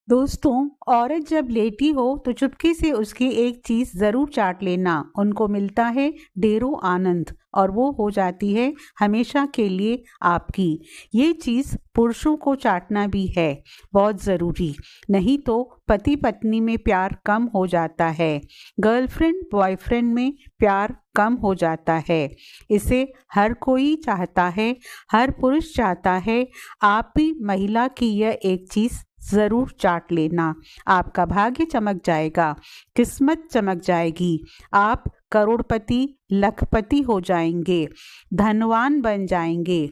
दोस्तों, औरत जब लेटी हो तो चुपके से उसकी एक चीज जरूर चाट लेना। उनको मिलता है ढेरों आनंद और वो हो जाती है हमेशा के लिए आपकी। ये चीज पुरुषों को चाटना भी है बहुत जरूरी, नहीं तो पति पत्नी में प्यार कम हो जाता है, गर्लफ्रेंड बॉयफ्रेंड में प्यार कम हो जाता है। इसे हर कोई चाहता है, हर पुरुष चाहता है। आप भी महिला की यह एक चीज जरूर चाट लेना। आपका भाग्य चमक जाएगा, किस्मत चमक जाएगी, आप करोड़पति लखपति हो जाएंगे, धनवान बन जाएंगे।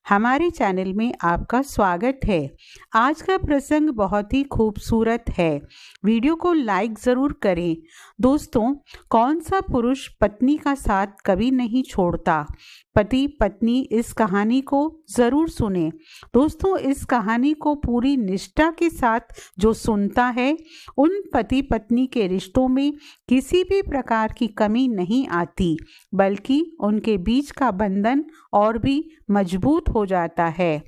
हमारे चैनल में आपका स्वागत है। आज का प्रसंग बहुत ही खूबसूरत है। वीडियो को लाइक ज़रूर करें। दोस्तों, कौन सा पुरुष पत्नी का साथ कभी नहीं छोड़ता? पति पत्नी इस कहानी को ज़रूर सुने। दोस्तों, इस कहानी को पूरी निष्ठा के साथ जो सुनता है, उन पति पत्नी के रिश्तों में किसी भी प्रकार की कमी नहीं आती, बल्कि उनके बीच का बंधन और भी मजबूत हो जाता है।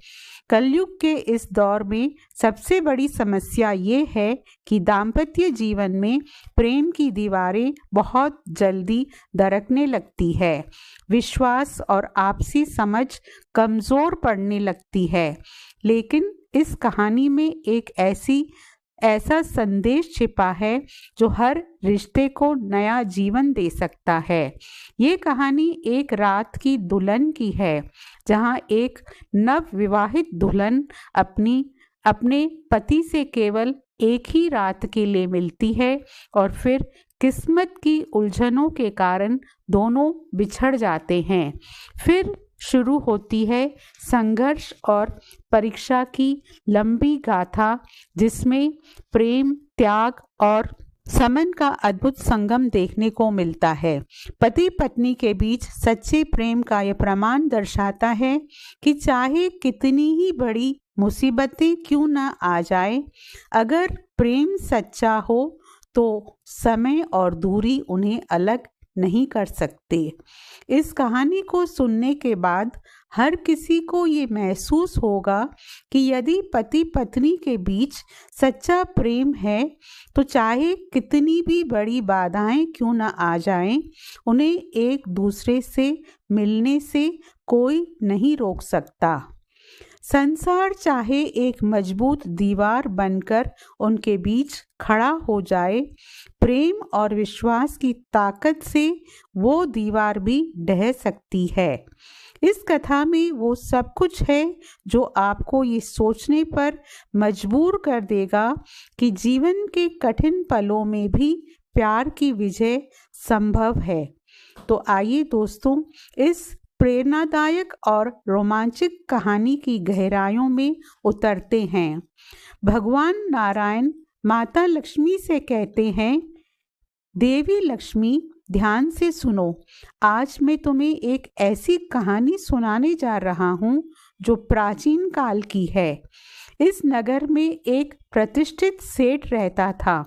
कलयुग के इस दौर में सबसे बड़ी समस्या ये है कि दाम्पत्य जीवन में प्रेम की दीवारें बहुत जल्दी दरकने लगती है, विश्वास और आपसी समझ कमज़ोर पड़ने लगती है। लेकिन इस कहानी में एक ऐसा संदेश छिपा है जो हर रिश्ते को नया जीवन दे सकता है। ये कहानी एक रात की दुल्हन की है, जहाँ एक नव विवाहित दुल्हन अपने पति से केवल एक ही रात के लिए मिलती है और फिर किस्मत की उलझनों के कारण दोनों बिछड़ जाते हैं। फिर शुरू होती है संघर्ष और परीक्षा की लंबी गाथा, जिसमें प्रेम, त्याग और समन का अद्भुत संगम देखने को मिलता है। पति पत्नी के बीच सच्चे प्रेम का यह प्रमाण दर्शाता है कि चाहे कितनी ही बड़ी मुसीबतें क्यों न आ जाए, अगर प्रेम सच्चा हो तो समय और दूरी उन्हें अलग नहीं कर सकते। इस कहानी को सुनने के बाद हर किसी को ये महसूस होगा कि यदि पति पत्नी के बीच सच्चा प्रेम है तो चाहे कितनी भी बड़ी बाधाएं क्यों न आ जाएं, उन्हें एक दूसरे से मिलने से कोई नहीं रोक सकता। संसार चाहे एक मजबूत दीवार बनकर उनके बीच खड़ा हो जाए, प्रेम और विश्वास की ताकत से वो दीवार भी ढह सकती है। इस कथा में वो सब कुछ है जो आपको ये सोचने पर मजबूर कर देगा कि जीवन के कठिन पलों में भी प्यार की विजय संभव है। तो आइए दोस्तों, इस प्रेरणादायक और रोमांचक कहानी की गहराइयों में उतरते हैं। भगवान नारायण माता लक्ष्मी से कहते हैं, देवी लक्ष्मी, ध्यान से सुनो। आज मैं तुम्हें एक ऐसी कहानी सुनाने जा रहा हूँ जो प्राचीन काल की है। इस नगर में एक प्रतिष्ठित सेठ रहता था।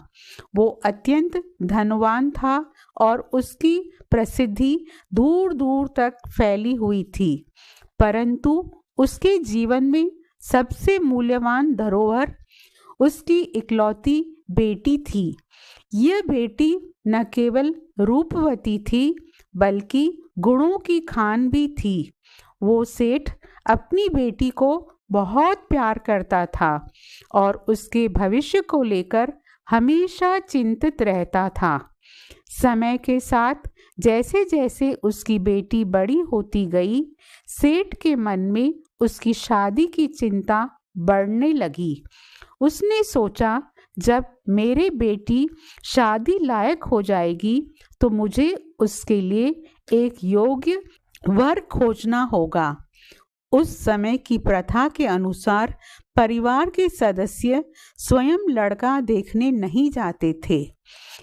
वो अत्यंत धनवान था और उसकी प्रसिद्धि दूर दूर तक फैली हुई थी, परंतु उसके जीवन में सबसे मूल्यवान धरोहर उसकी इकलौती बेटी थी। यह बेटी न केवल रूपवती थी, बल्कि गुणों की खान भी थी। वो सेठ अपनी बेटी को बहुत प्यार करता था और उसके भविष्य को लेकर हमेशा चिंतित रहता था। समय के साथ जैसे जैसे उसकी बेटी बड़ी होती गई, सेठ के मन में उसकी शादी की चिंता बढ़ने लगी। उसने सोचा, जब मेरी बेटी शादी लायक हो जाएगी तो मुझे उसके लिए एक योग्य वर खोजना होगा। उस समय की प्रथा के अनुसार परिवार के सदस्य स्वयं लड़का देखने नहीं जाते थे।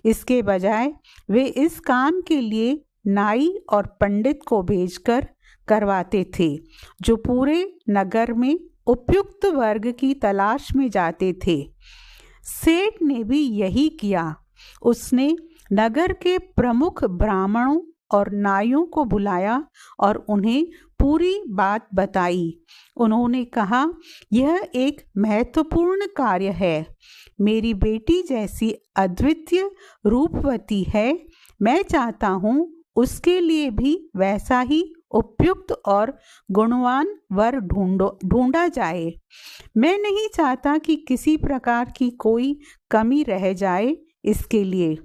इसके बजाय वे इस काम के लिए नाई और पंडित को भेजकर करवाते थे, जो पूरे नगर में उपयुक्त वर्ग की तलाश में जाते थे। सेठ ने भी यही किया। उसने नगर के प्रमुख ब्राह्मणों और नाइयों को बुलाया और उन्हें पूरी बात बताई। उन्होंने कहा, यह एक महत्वपूर्ण कार्य है। मेरी बेटी जैसी अद्वितीय रूपवती है, मैं चाहता हूँ उसके लिए भी वैसा ही उपयुक्त और गुणवान वर ढूंढा जाए। मैं नहीं चाहता कि किसी प्रकार की कोई कमी रह जाए। इसके लिए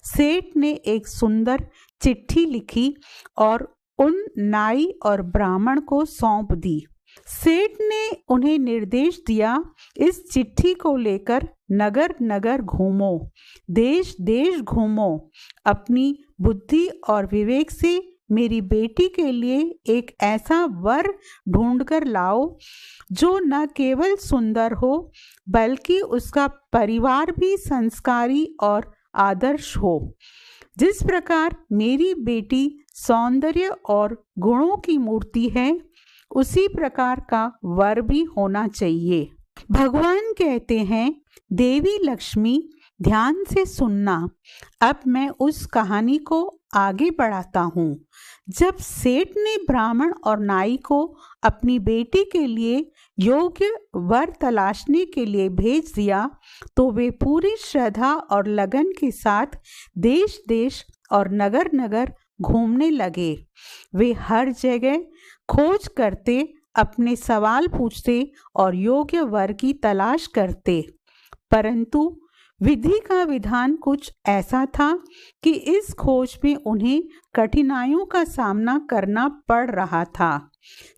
सेठ ने एक सुंदर चिट्ठी लिखी और उन नाई और ब्राह्मण को सौंप दी। सेठ ने उन्हें निर्देश दिया, इस चिट्ठी को लेकर नगर नगर घूमो, देश देश घूमो, अपनी बुद्धि और विवेक से मेरी बेटी के लिए एक ऐसा वर ढूंढकर लाओ जो न केवल सुंदर हो बल्कि उसका परिवार भी संस्कारी और आदर्श हो। जिस प्रकार मेरी बेटी सौंदर्य और गुणों की मूर्ति है, उसी प्रकार का वर भी होना चाहिए। भगवान कहते हैं, देवी लक्ष्मी ध्यान से सुनना। अब मैं उस कहानी को आगे बढ़ाता हूँ। जब सेठ ने ब्राह्मण और नाई को अपनी बेटी के लिए योग्य वर तलाशने के लिए भेज दिया, तो वे पूरी श्रद्धा और लगन के साथ देश देश और नगर नगर घूमने लगे। वे हर जगह खोज करते, अपने सवाल पूछते और योग्य वर की तलाश करते, परंतु विधि का विधान कुछ ऐसा था कि इस खोज में उन्हें कठिनाइयों का सामना करना पड़ रहा था।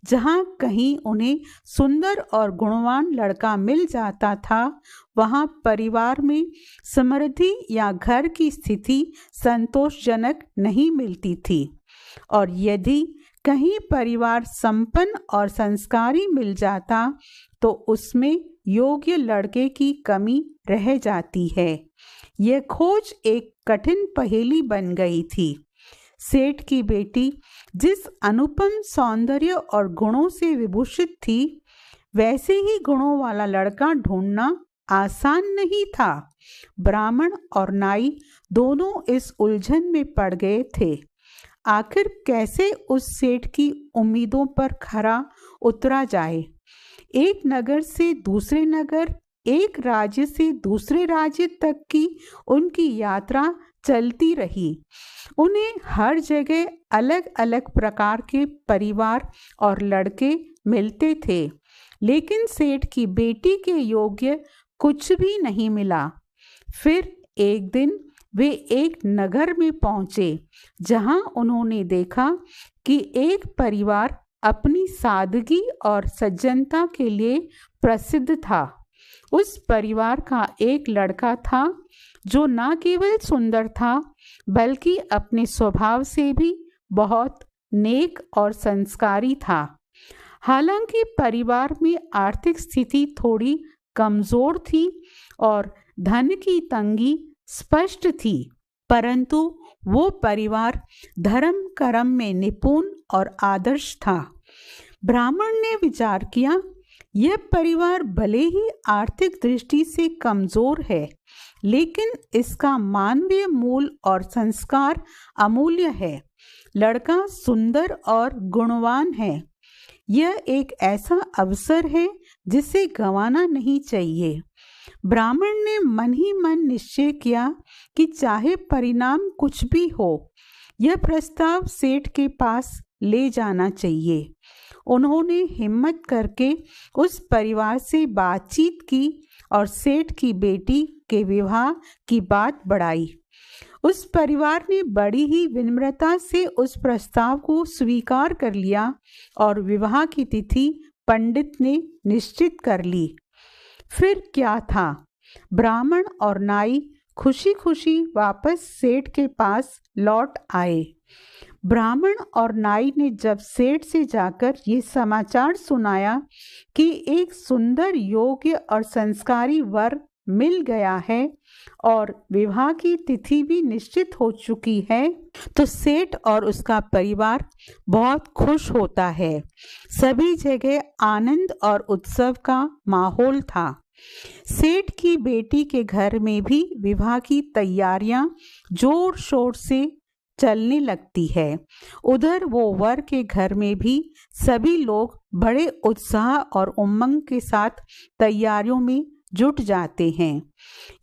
जहाँ कहीं उन्हें सुंदर और गुणवान लड़का मिल जाता था, वहाँ परिवार में समृद्धि या घर की स्थिति संतोषजनक नहीं मिलती थी, और यदि कहीं परिवार संपन्न और संस्कारी मिल जाता तो उसमें योग्य लड़के की कमी रह जाती है। यह खोज एक कठिन पहेली बन गई थी। सेठ की बेटी जिस अनुपम सौंदर्य और गुणों से विभूषित थी, वैसे ही गुणों वाला लड़का ढूंढना आसान नहीं था। ब्राह्मण और नाई दोनों इस उलझन में पड़ गए थे। आखिर कैसे उस सेठ की उम्मीदों पर खरा उतरा जाए। एक नगर से दूसरे नगर, एक राज्य से दूसरे राज्य तक की उनकी यात्रा चलती रही। उन्हें हर जगह अलग अलग प्रकार के परिवार और लड़के मिलते थे, लेकिन सेठ की बेटी के योग्य कुछ भी नहीं मिला। फिर एक दिन वे एक नगर में पहुंचे, जहां उन्होंने देखा कि एक परिवार अपनी सादगी और सज्जनता के लिए प्रसिद्ध था। उस परिवार का एक लड़का था जो न केवल सुंदर था बल्कि अपने स्वभाव से भी बहुत नेक और संस्कारी था। हालांकि परिवार में आर्थिक स्थिति थोड़ी कमजोर थी और धन की तंगी स्पष्ट थी, परंतु वो परिवार धर्म कर्म में निपुण और आदर्श था। ब्राह्मण ने विचार किया, यह परिवार भले ही आर्थिक दृष्टि से कमजोर है, लेकिन इसका मानवीय मूल और संस्कार अमूल्य है। लड़का सुंदर और गुणवान है। यह एक ऐसा अवसर है जिसे गंवाना नहीं चाहिए। ब्राह्मण ने मन ही मन निश्चय किया कि चाहे परिणाम कुछ भी हो, यह प्रस्ताव सेठ के पास ले जाना चाहिए। उन्होंने हिम्मत करके उस परिवार से बातचीत की और सेठ की बेटी के विवाह की बात बढ़ाई। उस परिवार ने बड़ी ही विनम्रता से उस प्रस्ताव को स्वीकार कर लिया और विवाह की तिथि पंडित ने निश्चित कर ली। फिर क्या था, ब्राह्मण और नाई खुशी खुशी वापस सेठ के पास लौट आए। ब्राह्मण और नाई ने जब सेठ से जाकर ये समाचार सुनाया कि एक सुंदर, योग्य और संस्कारी वर मिल गया है और विवाह की तिथि भी निश्चित हो चुकी है, तो सेठ और उसका परिवार बहुत खुश होता है। सभी जगह आनंद और उत्सव का माहौल था। सेठ की बेटी के घर में भी विवाह की तैयारियां जोर शोर से चलने लगती है। उधर वो वर के घर में भी सभी लोग बड़े उत्साह और उमंग के साथ तैयारियों में जुट जाते हैं।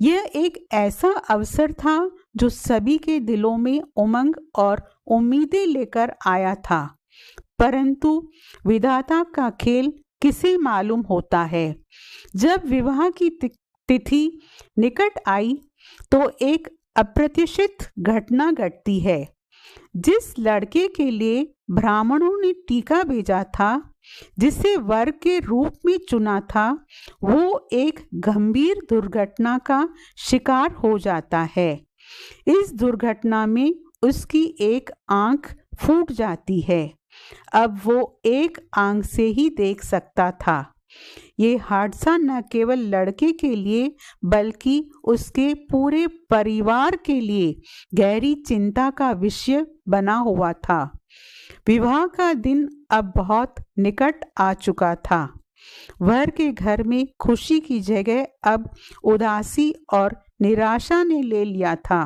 यह एक ऐसा अवसर था जो सभी के दिलों में उमंग और उम्मीदें लेकर आया था, परंतु विधाता का खेल किसे मालूम होता है। जब विवाह की तिथि निकट आई तो एक अप्रत्याशित घटना घटती है। जिस लड़के के लिए ब्राह्मणों ने टीका भेजा था, जिसे वर के रूप में चुना था, वो एक गंभीर दुर्घटना का शिकार हो जाता है। इस दुर्घटना में उसकी एक आंख फूट जाती है। अब वो एक आंख से ही देख सकता था। ये हादसा न केवल लड़के के लिए बल्कि उसके पूरे परिवार के लिए गहरी चिंता का विषय बना हुआ था। विवाह का दिन अब बहुत निकट आ चुका था। वर के घर में खुशी की जगह अब उदासी और निराशा ने ले लिया था।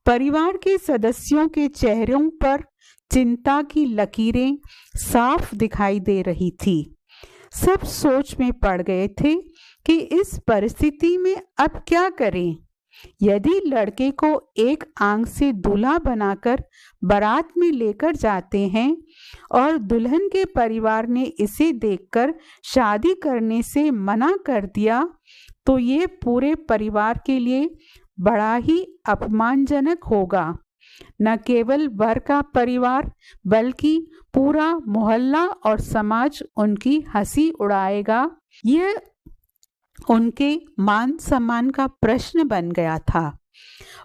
परिवार के सदस्यों के चेहरों पर चिंता की लकीरें साफ दिखाई दे रही थी। सब सोच में पड़ गए थे कि इस परिस्थिति में अब क्या करें। यदि लड़के को एक आंख से दूल्हा बनाकर बारात में लेकर जाते हैं और दुल्हन के परिवार ने इसे देखकर शादी करने से मना कर दिया, तो ये पूरे परिवार के लिए बड़ा ही अपमानजनक होगा। न केवल वर का परिवार बल्कि पूरा मोहल्ला और समाज उनकी हंसी उड़ाएगा। यह उनके मान सम्मान का प्रश्न बन गया था।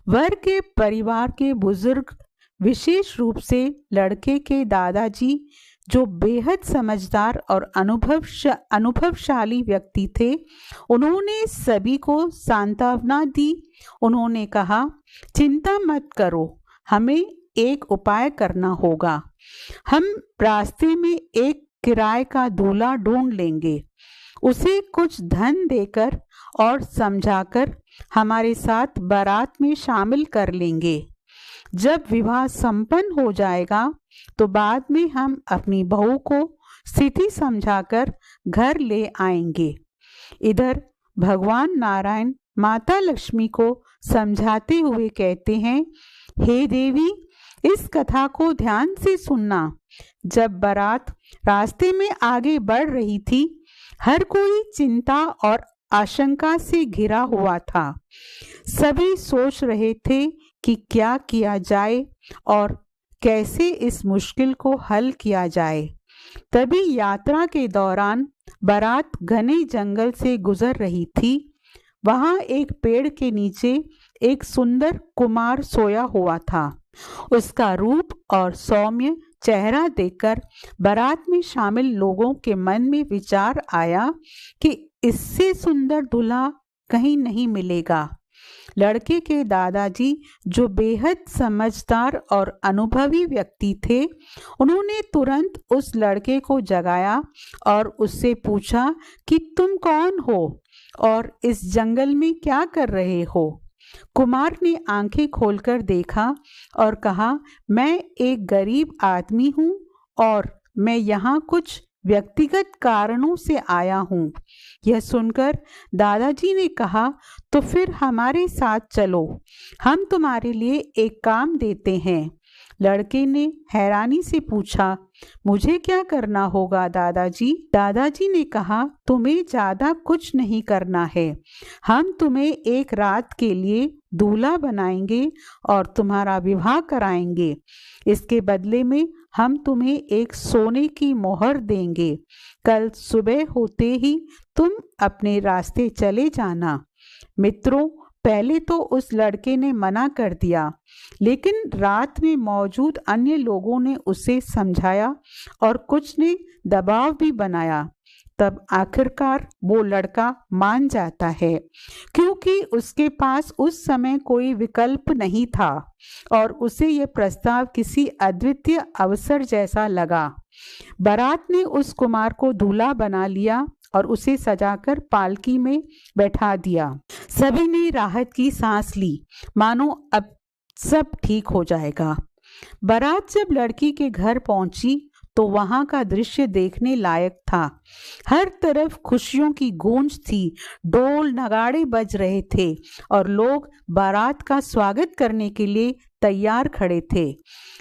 वर के परिवार के बुजुर्ग, विशेष रूप से लड़के के दादाजी, जो बेहद समझदार और अनुभवशाली व्यक्ति थे, उन्होंने सभी को सांत्वना दी। उन्होंने कहा, चिंता मत करो, हमें एक उपाय करना होगा। हम रास्ते में एक किराए का दूल्हा ढूंढ लेंगे, उसे कुछ धन देकर और समझाकर हमारे साथ बारात में शामिल कर लेंगे। जब विवाह संपन्न हो जाएगा तो बाद में हम अपनी बहू को स्थिति समझाकर घर ले आएंगे। इधर भगवान नारायण माता लक्ष्मी को समझाते हुए कहते हैं, हे देवी, इस कथा को ध्यान से सुनना। जब बारात रास्ते में आगे बढ़ रही थी, हर कोई चिंता और आशंका से घिरा हुआ था। सभी सोच रहे थे कि क्या किया जाए और कैसे इस मुश्किल को हल किया जाए। तभी यात्रा के दौरान बारात घने जंगल से गुजर रही थी। वहां एक पेड़ के नीचे एक सुंदर कुमार सोया हुआ था। उसका रूप और सौम्य चेहरा देखकर बारात में शामिल लोगों के मन में विचार आया कि इससे सुंदर दूल्हा कहीं नहीं मिलेगा। लड़के के दादाजी, जो बेहद समझदार और अनुभवी व्यक्ति थे, उन्होंने तुरंत उस लड़के को जगाया और उससे पूछा कि तुम कौन हो और इस जंगल में क्या कर रहे हो। कुमार ने आंखें खोलकर देखा और कहा, मैं एक गरीब आदमी हूँ और मैं यहाँ कुछ व्यक्तिगत कारणों से आया हूँ। यह सुनकर दादाजी ने कहा, तो फिर हमारे साथ चलो, हम तुम्हारे लिए एक काम देते हैं। लड़के ने हैरानी से पूछा, मुझे क्या करना होगा दादाजी? दादाजी ने कहा, तुम्हें ज्यादा कुछ नहीं करना है। हम तुम्हें एक रात के लिए दूल्हा बनाएंगे और तुम्हारा विवाह कराएंगे। इसके बदले में हम तुम्हें एक सोने की मोहर देंगे। कल सुबह होते ही तुम अपने रास्ते चले जाना। मित्रों, पहले तो उस लड़के ने मना कर दिया, लेकिन रात में मौजूद अन्य लोगों ने उसे समझाया और कुछ ने दबाव भी बनाया। तब आखिरकार वो लड़का मान जाता है, क्योंकि उसके पास उस समय कोई विकल्प नहीं था और उसे यह प्रस्ताव किसी अद्वितीय अवसर जैसा लगा। बारात ने उस कुमार को दूल्हा बना लिया और उसे सजाकर पालकी में बैठा दिया। सभी ने राहत की सांस ली, मानो अब सब ठीक हो जाएगा। बारात जब लड़की के घर पहुंची तो वहां का दृश्य देखने लायक था। हर तरफ खुशियों की गूंज थी, ढोल नगाड़े बज रहे थे और लोग बारात का स्वागत करने के लिए तैयार खड़े थे।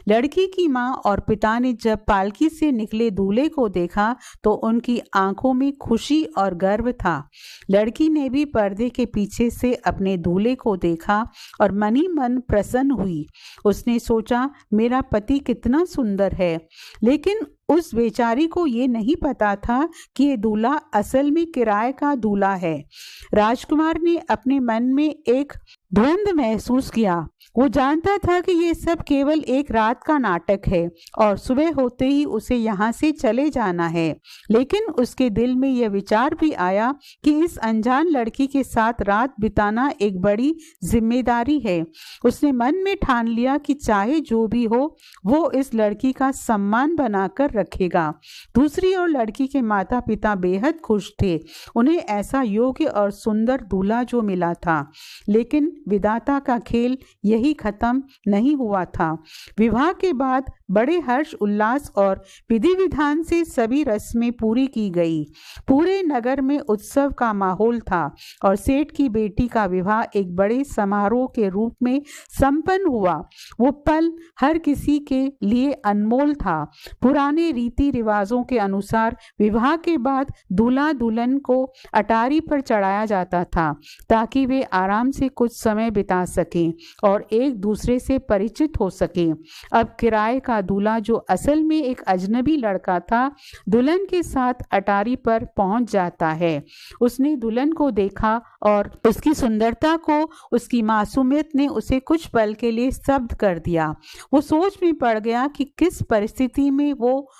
लड़की की माँ और पिता ने जब पालकी से निकले दूल्हे को देखा तो उनकी आंखों में खुशी और गर्व था। लड़की ने भी पर्दे के पीछे से अपने दूल्हे को देखा और मनी मन प्रसन्न हुई। उसने सोचा, मेरा पति कितना सुंदर है। लेकिन उस बेचारी को ये नहीं पता था कि ये दूल्हा असल में किराए का दूल्हा है। राजकुमार ने अपने मन में एक द्वंद्व महसूस किया। वो जानता था कि ये सब केवल एक रात का नाटक है और सुबह होते ही उसे यहाँ से चले जाना है। लेकिन उसके दिल में यह विचार भी आया कि इस अनजान लड़की के साथ रात बिताना एक बड़ी जिम्मेदारी है। उसने मन में ठान लिया कि चाहे जो भी हो वो इस लड़की का सम्मान बनाकर रखेगा। दूसरी ओर लड़की के माता पिता बेहद खुश थे। उन्हें ऐसा योग्य और सुंदर दूल्हा जो मिला था। लेकिन विधाता का खेल यही खत्म नहीं हुआ था। विवाह के बाद बड़े हर्ष उल्लास और विधि विधान से सभी रस्में पूरी की गई। पूरे नगर में उत्सव का माहौल था और सेठ की बेटी का विवाह एक बड़े समारोह के रूप में संपन्न हुआ। वो पल हर किसी के लिए अनमोल था। पुराने रीति रिवाजों के अनुसार विवाह के बाद दूल्हा दुल्हन को अटारी पर चढ़ाया जाता था ताकि वे आराम से कुछ समय बिता सकें और एक दूसरे से परिचित हो सकें। अब किराए का दूल्हा, जो असल में एक अजनबी लड़का था, दुल्हन के साथ अटारी पर पहुंच जाता है। उसने दुल्हन को देखा और उसकी सुंदरता को उसकी मासूमियत ने उसे कुछ पल के लिए स्तब्ध कर दिया। वो सोच में पड़ गया कि किस परिस्थिति में वो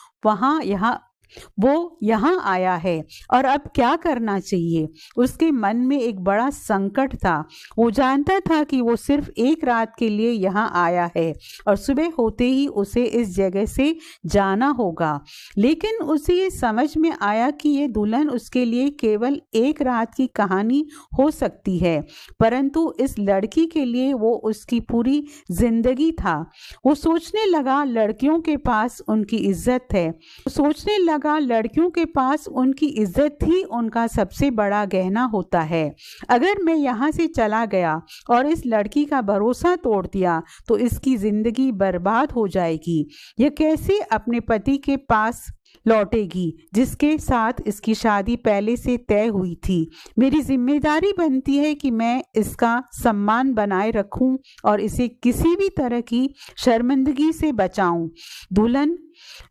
यहाँ आया है और अब क्या करना चाहिए। उसके मन में एक बड़ा संकट था। वो जानता था कि वो सिर्फ एक रात के लिए यहाँ आया है और सुबह होते ही उसे इस जगह से जाना होगा। लेकिन उसे ये समझ में आया कि ये दुल्हन उसके लिए केवल एक रात की कहानी हो सकती है, परंतु इस लड़की के लिए वो उसकी पूरी जिंदगी था। वो सोचने लगा, लड़कियों के पास उनकी इज्जत है। सोचने लगा, लड़कियों के पास उनकी इज्जत ही उनका सबसे बड़ा गहना होता है। अगर मैं यहाँ से चला गया और इस लड़की का भरोसा तोड़ दिया तो इसकी जिंदगी बर्बाद हो जाएगी। यह कैसे अपने पति के पास लौटेगी जिसके साथ इसकी शादी पहले से तय हुई थी। मेरी जिम्मेदारी बनती है कि मैं इसका सम्मान बनाए रखूं और इसे किसी भी तरह की शर्मिंदगी से बचाऊं। दुल्हन,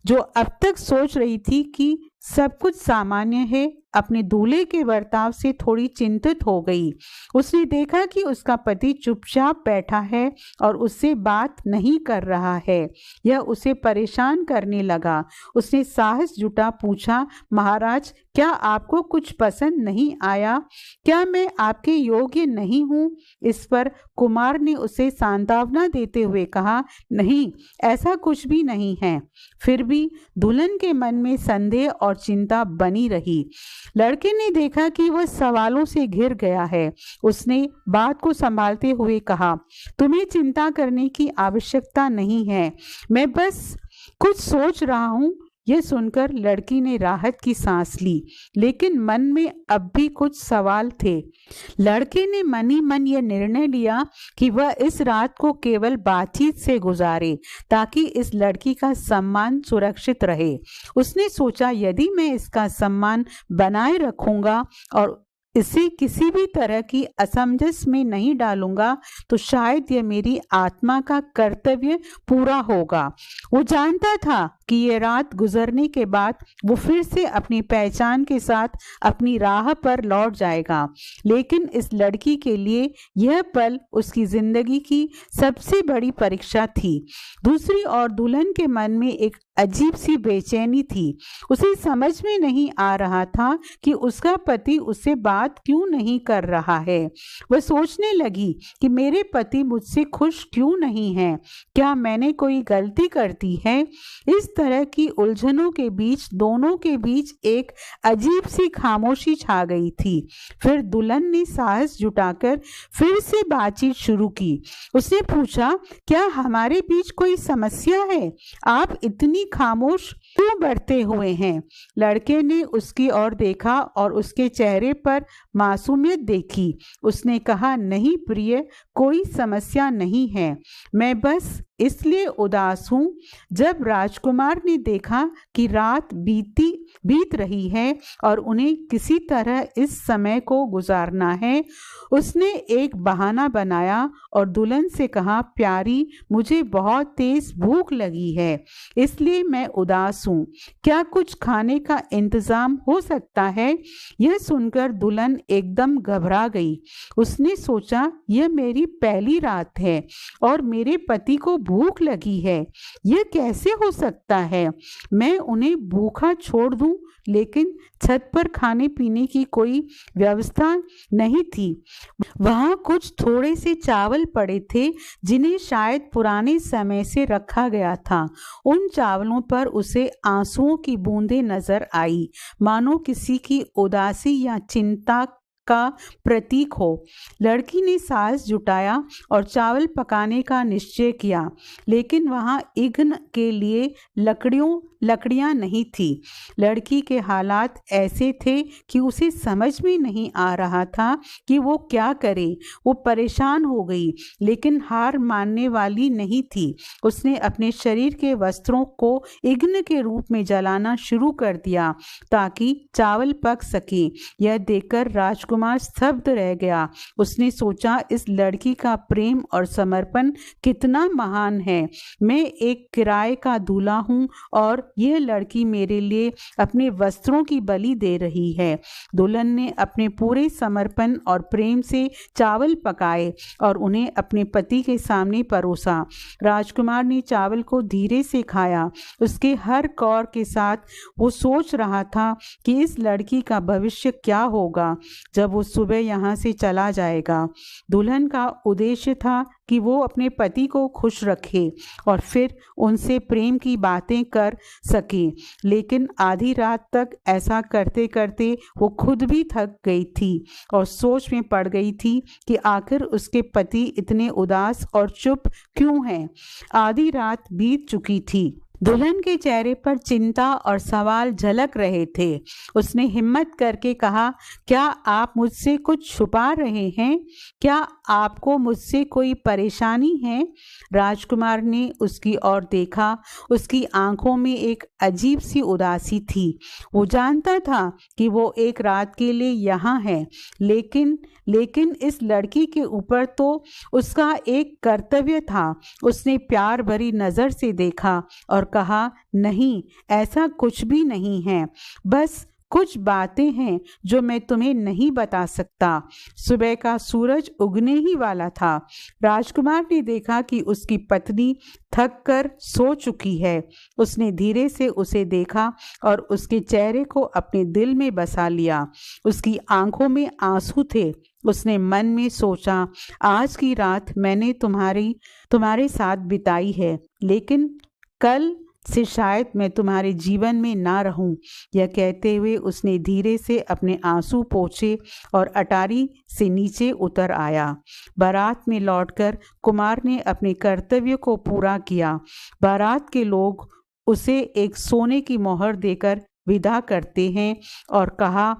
जो अब तक सोच रही थी कि सब कुछ सामान्य है, अपने दूल्हे के बर्ताव से थोड़ी चिंतित हो गई। उसने देखा कि उसका पति चुपचाप बैठा है और उससे बात नहीं कर रहा है। यह उसे परेशान करने लगा। उसने साहस जुटा पूछा, महाराज, क्या आपको कुछ पसंद नहीं आया? क्या मैं आपके योग्य नहीं हूँ? इस पर कुमार ने उसे सांत्वना देते हुए कहा, नहीं, ऐसा कुछ भी नहीं है। फिर भी दुल्हन के मन में संदेह और चिंता बनी रही। लड़के ने देखा कि वह सवालों से घिर गया है। उसने बात को संभालते हुए कहा, तुम्हें चिंता करने की आवश्यकता नहीं है, मैं बस कुछ सोच रहा हूँ। यह सुनकर लड़की ने राहत की सांस ली, लेकिन मन में अब भी कुछ सवाल थे। लड़के ने मनी मन यह निर्णय लिया कि वह इस रात को केवल बातचीत से गुजारे ताकि इस लड़की का सम्मान सुरक्षित रहे। उसने सोचा, यदि मैं इसका सम्मान बनाए रखूंगा और इसे किसी भी तरह की असमंजस में नहीं डालूंगा तो शायद यह मेरी आत्मा का कर्तव्य पूरा होगा। वो जानता था कि यह रात गुजरने के बाद वो फिर से अपनी पहचान के साथ अपनी राह पर लौट जाएगा। लेकिन इस लड़की के लिए यह पल उसकी जिंदगी की सबसे बड़ी परीक्षा थी। दूसरी ओर दुल्हन के मन में एक अजीब सी बेचैनी थी। उसे समझ में नहीं आ रहा था कि उसका पति उससे बात क्यों नहीं कर रहा है। वह सोचने लगी कि मेरे पति मुझसे खुश क्यों नहीं हैं? क्या मैंने कोई गलती कर दी है? इस तरह की उलझनों के बीच दोनों के बीच एक अजीब सी खामोशी छा गई थी। फिर दुल्हन ने साहस जुटाकर फिर से बातचीत शुरू की। उसने पूछा, क्या हमारे बीच कोई समस्या है? आप इतनी खामोश क्यों बढ़ते हुए हैं? लड़के ने उसकी ओर देखा और उसके चेहरे पर मासूमियत देखी। उसने कहा, नहीं प्रिय, कोई समस्या नहीं है, मैं बस इसलिए उदास हूँ। जब राजकुमार ने देखा कि रात बीत रही है और उन्हें किसी तरह इस समय को गुजारना है, उसने एक बहाना बनाया और दुल्हन से कहा, प्यारी, मुझे बहुत तेज भूख लगी है, इसलिए मैं उदास हूँ। क्या कुछ खाने का इंतजाम हो सकता है? यह सुनकर दुल्हन एकदम घबरा गई। उसने सोचा, यह मेरी पहली रात है और मेरे पति को भूख लगी है, यह कैसे हो सकता है? मैं उन्हें भूखा छोड़ दूं, लेकिन छत पर खाने पीने की कोई व्यवस्था नहीं थी। वहां कुछ थोड़े से चावल पड़े थे जिन्हें शायद पुराने समय से रखा गया था। उन चावलों पर उसे आंसुओं की बूंदें नजर आई, मानो किसी की उदासी या चिंता का प्रतीक हो। लड़की ने साहस जुटाया और चावल पकाने का निश्चय किया, लेकिन वहां ईंधन के लिए लकड़ियां नहीं थी। लड़की के हालात ऐसे थे कि उसे समझ में नहीं आ रहा था कि वो क्या करे। वो परेशान हो गई, लेकिन हार मानने वाली नहीं थी। उसने अपने शरीर के वस्त्रों को ईंधन के रूप में जलाना शुरू कर दिया ताकि चावल पक सके। यह देखकर राजकुमार स्तब्ध रह गया। उसने सोचा, इस लड़की का प्रेम और समर्पण कितना महान है। मैं एक किराए का दूल्हा हूँ और यह लड़की मेरे लिए अपने वस्त्रों की बलि दे रही है। दुल्हन ने अपने पूरे समर्पण और प्रेम से चावल पकाए और उन्हें अपने पति के सामने परोसा। राजकुमार ने चावल को धीरे से खाया। उसके हर कौर के साथ वो सोच रहा था कि इस लड़की का भविष्य क्या होगा जब वो सुबह यहाँ से चला जाएगा। दुल्हन का उद्देश्य था कि वो अपने पति को खुश रखे और फिर उनसे प्रेम की बातें कर सके, लेकिन आधी रात तक ऐसा करते करते वो खुद भी थक गई थी और सोच में पड़ गई थी कि आखिर उसके पति इतने उदास और चुप क्यों हैं। आधी रात बीत चुकी थी। दुल्हन के चेहरे पर चिंता और सवाल झलक रहे थे। उसने हिम्मत करके कहा, क्या आप मुझसे कुछ छुपा रहे हैं? क्या आपको मुझसे कोई परेशानी है? राजकुमार ने उसकी ओर देखा। उसकी आंखों में एक अजीब सी उदासी थी। वो जानता था कि वो एक रात के लिए यहाँ है, लेकिन इस लड़की के ऊपर तो उसका एक कर्तव्य था। उसने प्यार भरी नजर से देखा और कहा, नहीं, ऐसा कुछ भी नहीं है, बस कुछ बातें हैं जो मैं तुम्हें नहीं बता सकता। सुबह का सूरज उगने ही वाला था। राजकुमार ने देखा कि उसकी पत्नी थक कर सो चुकी है। उसने धीरे से उसे देखा और उसके चेहरे को अपने दिल में बसा लिया। उसकी आंखों में आंसू थे। उसने मन में सोचा, आज की रात मैंने तुम्हारे साथ बिताई है, लेकिन कल से शायद मैं तुम्हारे जीवन में ना रहूं। यह कहते हुए उसने धीरे से अपने आंसू पोंछे और अटारी से नीचे उतर आया। बारात में लौटकर कुमार ने अपने कर्तव्य को पूरा किया। बारात के लोग उसे एक सोने की मोहर देकर विदा करते हैं और कहा,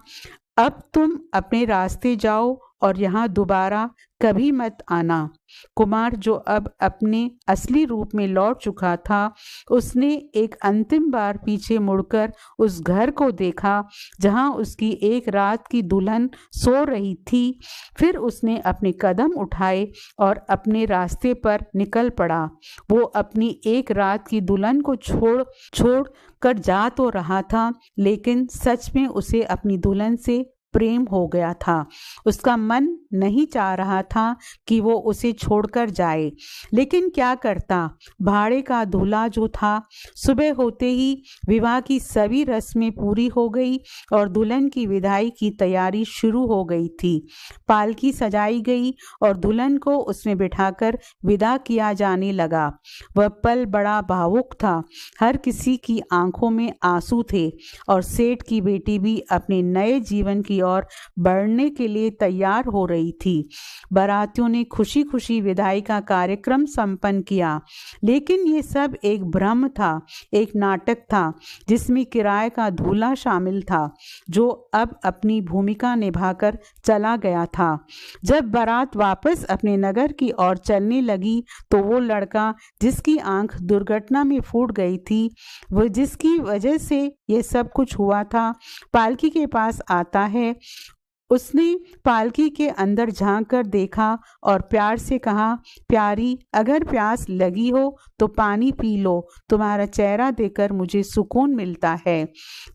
अब तुम अपने रास्ते जाओ और यहाँ दोबारा कभी मत आना। कुमार, जो अब अपने असली रूप में लौट चुका था, उसने एक अंतिम बार पीछे मुड़कर उस घर को देखा जहां उसकी एक रात की दुल्हन सो रही थी। फिर उसने अपने कदम उठाए और अपने रास्ते पर निकल पड़ा। वो अपनी एक रात की दुल्हन को छोड़ कर जा तो रहा था, लेकिन सच में उसे अपनी दुल्हन से प्रेम हो गया था। उसका मन नहीं चाह रहा था कि वो उसे छोड़कर जाए, लेकिन क्या करता। भाड़े का दूल्हा जो था, सुबह होते ही विवाह की सभी रस्में पूरी हो गई और दुल्हन की विदाई की तैयारी शुरू हो गई थी। पालकी सजाई गई और दुल्हन को उसमें बिठाकर विदा किया जाने लगा। वह पल बड़ा भावुक था। हर किसी की आंखों में आंसू थे और सेठ की बेटी भी अपने नए जीवन की ओर बढ़ने के लिए तैयार हो रही थी। बारातियों ने खुशी खुशी विदाई का कार्यक्रम संपन्न किया, लेकिन ये सब एक भ्रम था, एक नाटक था जिसमें किराए का दूल्हा शामिल था, जो अब अपनी भूमिका निभाकर चला गया था। जब बारात वापस अपने नगर की ओर चलने लगी तो वो लड़का जिसकी आंख दुर्घटना में फूट गई थी, वो जिसकी वजह से ये सब कुछ हुआ था, पालकी के पास आता है। उसने पालकी के अंदर झांक कर देखा और प्यार से कहा, प्यारी, अगर प्यास लगी हो तो पानी पी लो, तुम्हारा चेहरा देखकर मुझे सुकून मिलता है।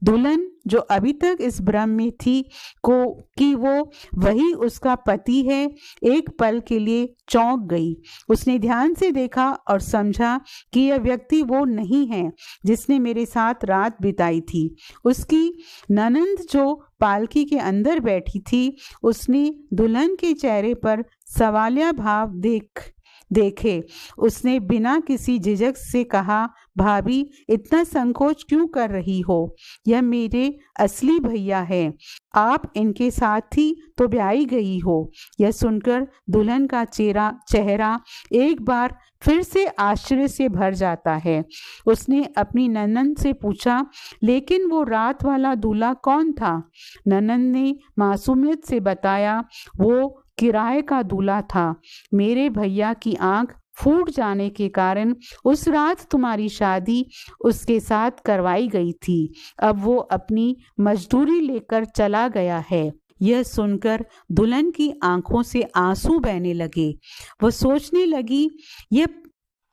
दुल्हन, जो अभी तक इस भ्रम में थी कि वो वही उसका पति है, एक पल के लिए चौंक गई। उसने ध्यान से देखा और समझा कि यह व्यक्ति वो नहीं है जिसने मेरे साथ रात बिताई थी। उसकी ननंद जो पालकी के अंदर बैठी थी, उसने दुल्हन के चेहरे पर सवालिया भाव देखे। उसने बिना किसी झिझक से कहा, भाभी, इतना संकोच क्यों कर रही हो? यह मेरे असली भैया है। आप इनके साथ ही तो ब्याही गई हो। यह सुनकर दुल्हन का चेहरा एक बार फिर से आश्चर्य से भर जाता है। उसने अपनी ननंद से पूछा, लेकिन वो रात वाला दूल्हा कौन था? ननंद ने मासूमियत से बताया, वो किराए का दूल्हा था। मेरे भैया की आंख फूट जाने के कारण उस रात तुम्हारी शादी उसके साथ करवाई गई थी। अब वो अपनी मजदूरी लेकर चला गया है। यह सुनकर दुल्हन की आंखों से आंसू बहने लगे। वह सोचने लगी,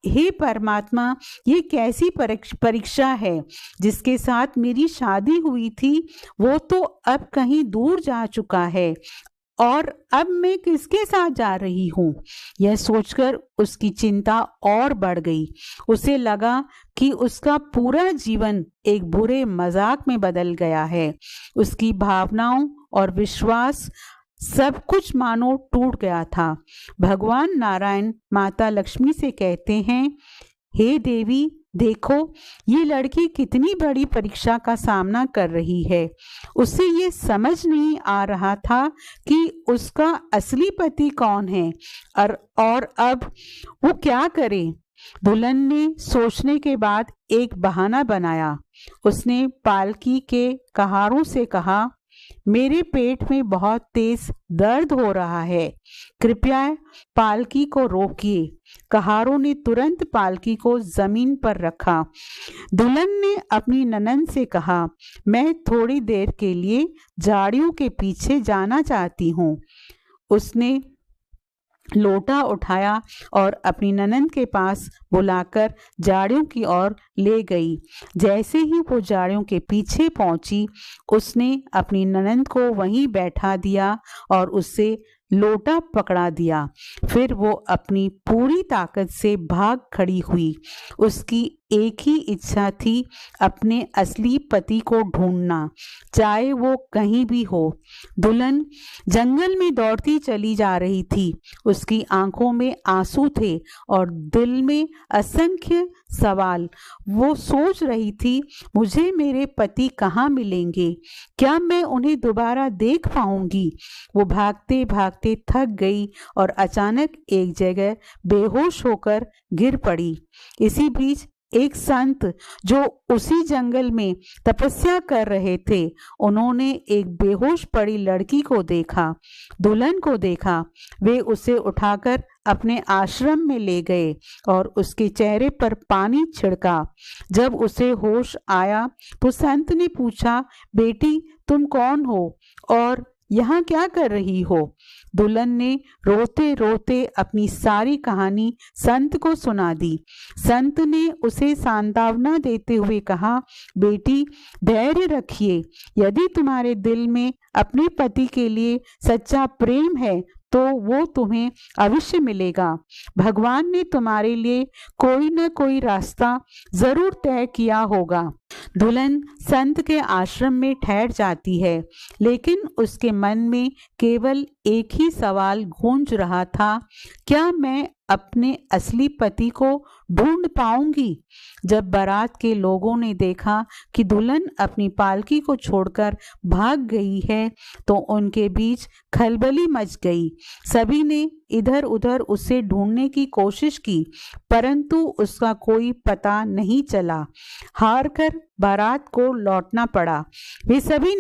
हे परमात्मा, ये कैसी परीक्षा है? जिसके साथ मेरी शादी हुई थी वो तो अब कहीं दूर जा चुका है और अब मैं किसके साथ जा रही हूँ? यह सोचकर उसकी चिंता और बढ़ गई। उसे लगा कि उसका पूरा जीवन एक बुरे मजाक में बदल गया है। उसकी भावनाओं और विश्वास सब कुछ मानो टूट गया था। भगवान नारायण माता लक्ष्मी से कहते हैं, हे देवी, देखो ये लड़की कितनी बड़ी परीक्षा का सामना कर रही है। उसे ये समझ नहीं आ रहा था कि उसका असली पति कौन है और अब वो क्या करे। दुल्हन ने सोचने के बाद एक बहाना बनाया। उसने पालकी के कहारों से कहा, मेरे पेट में बहुत तेज दर्द हो रहा है, कृपया पालकी को रोकिए। कहारों ने तुरंत पालकी को जमीन पर रखा। दुल्हन ने अपनी ननंद से कहा, मैं थोड़ी देर के लिए झाड़ियों के पीछे जाना चाहती हूँ। उसने लोटा उठाया और अपनी ननंद के पास बुलाकर झाड़ियों की ओर ले गई। जैसे ही वो झाड़ियों के पीछे पहुंची, उसने अपनी ननंद को वहीं बैठा दिया और उससे लोटा पकड़ा दिया। फिर वो अपनी पूरी ताकत से भाग खड़ी हुई। उसकी एक ही इच्छा थी, अपने असली पति को ढूंढना, चाहे वो कहीं भी हो। दुल्हन जंगल में दौड़ती चली जा रही थी। उसकी आंखों में आंसू थे और दिल में असंख्य सवाल। वो सोच रही थी, मुझे मेरे पति कहाँ मिलेंगे? क्या मैं उन्हें दोबारा देख पाऊंगी? वो भागते भागते थक गई और अचानक एक जगह बेहोश होकर गिर पड़ी। इसी बीच एक संत जो उसी जंगल में तपस्या कर रहे थे, उन्होंने एक बेहोश पड़ी लड़की को देखा, दुल्हन को देखा। वे उसे उठाकर अपने आश्रम में ले गए और उसके चेहरे पर पानी छिड़का। जब उसे होश आया तो संत ने पूछा, बेटी, तुम कौन हो और यहाँ क्या कर रही हो? दुल्हन ने रोते रोते अपनी सारी कहानी संत को सुना दी। संत ने उसे सांत्वना देते हुए कहा, बेटी धैर्य रखिए, यदि तुम्हारे दिल में अपने पति के लिए सच्चा प्रेम है तो वो तुम्हें अवश्य मिलेगा। भगवान ने तुम्हारे लिए कोई न कोई रास्ता जरूर तय किया होगा। दुल्हन संत के आश्रम में ठहर जाती है, लेकिन उसके मन में केवल एक ही सवाल गूंज रहा था, क्या मैं अपने असली पति को ढूंढ पाऊंगी? जब बारात के लोगों ने देखा कि दुल्हन अपनी पालकी को छोड़कर भाग गई है तो उनके बीच खलबली मच गई। सभी ने इधर उधर उसे ढूंढने की कोशिश की, परंतु उसका कोई पता नहीं चला। हार कर बारात को लौटना पड़ा। वे सभी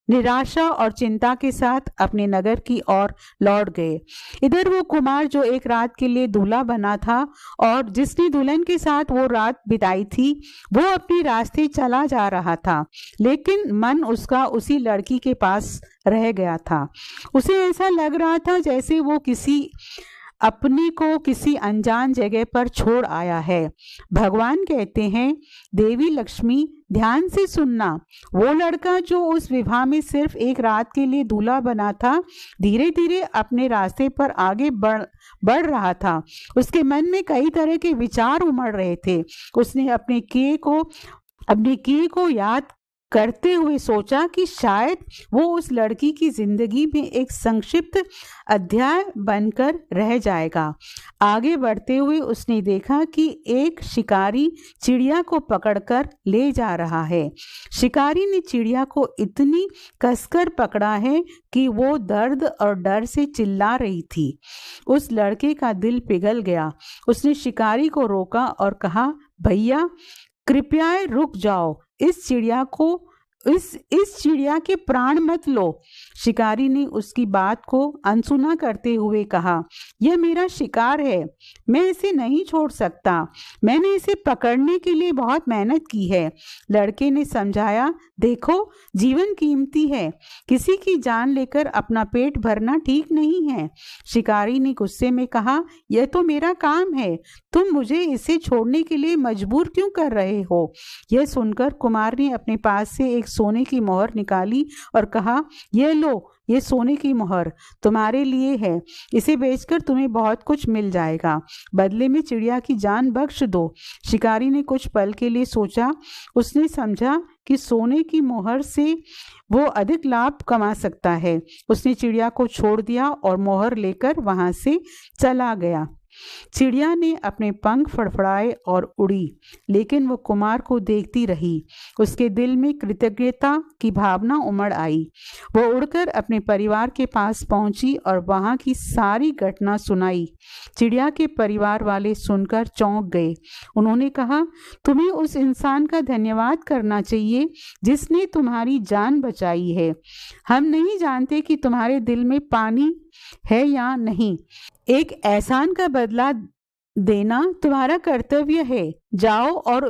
निराशा और चिंता के साथ अपने नगर की ओर लौट गए। इधर वो कुमार जो एक रात के लिए दूल्हा बना था और जिसने दुल्हन के साथ वो रात बिताई थी, वो अपने रास्ते चला जा रहा था, लेकिन मन उसका उसी लड़की के पास रह गया था। उसे ऐसा लग रहा था जैसे वो अपने को किसी अनजान जगह पर छोड़ आया है। भगवान कहते हैं, देवी लक्ष्मी ध्यान से सुनना, वो लड़का जो उस विवाह में सिर्फ एक रात के लिए दूल्हा बना था, धीरे धीरे अपने रास्ते पर आगे बढ़ रहा था। उसके मन में कई तरह के विचार उमड़ रहे थे। उसने अपने किए को याद करते हुए सोचा कि शायद वो उस लड़की की जिंदगी में एक संक्षिप्त अध्याय बनकर रह जाएगा। आगे बढ़ते हुए उसने देखा कि एक शिकारी चिड़िया को पकड़कर ले जा रहा है। शिकारी ने चिड़िया को इतनी कसकर पकड़ा है कि वो दर्द और डर से चिल्ला रही थी। उस लड़के का दिल पिघल गया। उसने शिकारी को रोका और कहा, भैया कृपया रुक जाओ, इस चिड़िया के प्राण मत लो। शिकारी ने उसकी बात को अनसुना करते हुए कहा, यह मेरा शिकार है, मैं इसे नहीं छोड़ सकता, मैंने इसे पकड़ने के लिए बहुत मेहनत की है। लड़के ने समझाया, देखो जीवन कीमती है, किसी की जान लेकर अपना पेट भरना ठीक नहीं है। शिकारी ने गुस्से में कहा, यह तो मेरा काम है, तुम मुझे इसे छोड़ने के लिए मजबूर क्यों कर रहे हो? यह सुनकर कुमार ने अपने पास से एक सोने की मोहर निकाली और कहा, यह लो, ये सोने की मोहर तुम्हारे लिए है, इसे बेचकर तुम्हें बहुत कुछ मिल जाएगा, बदले में चिड़िया की जान बख्श दो। शिकारी ने कुछ पल के लिए सोचा। उसने समझा कि सोने की मोहर से वो अधिक लाभ कमा सकता है। उसने चिड़िया को छोड़ दिया और मोहर लेकर वहां से चला गया। चिड़िया ने अपने पंख फड़फड़ाए और उड़ी, लेकिन वो कुमार को देखती रही। उसके दिल में कृतज्ञता की भावना उमड़ आई। वो उड़कर अपने परिवार के पास पहुंची और वहां की सारी घटना सुनाई। चिड़िया के परिवार वाले सुनकर चौंक गए। उन्होंने कहा, तुम्हें उस इंसान का धन्यवाद करना चाहिए जिसने तुम्हारी जान बचाई है। हम नहीं जानते कि तुम्हारे दिल में पानी है या नहीं। एक एहसान का बदला देना तुम्हारा कर्तव्य है। जाओ और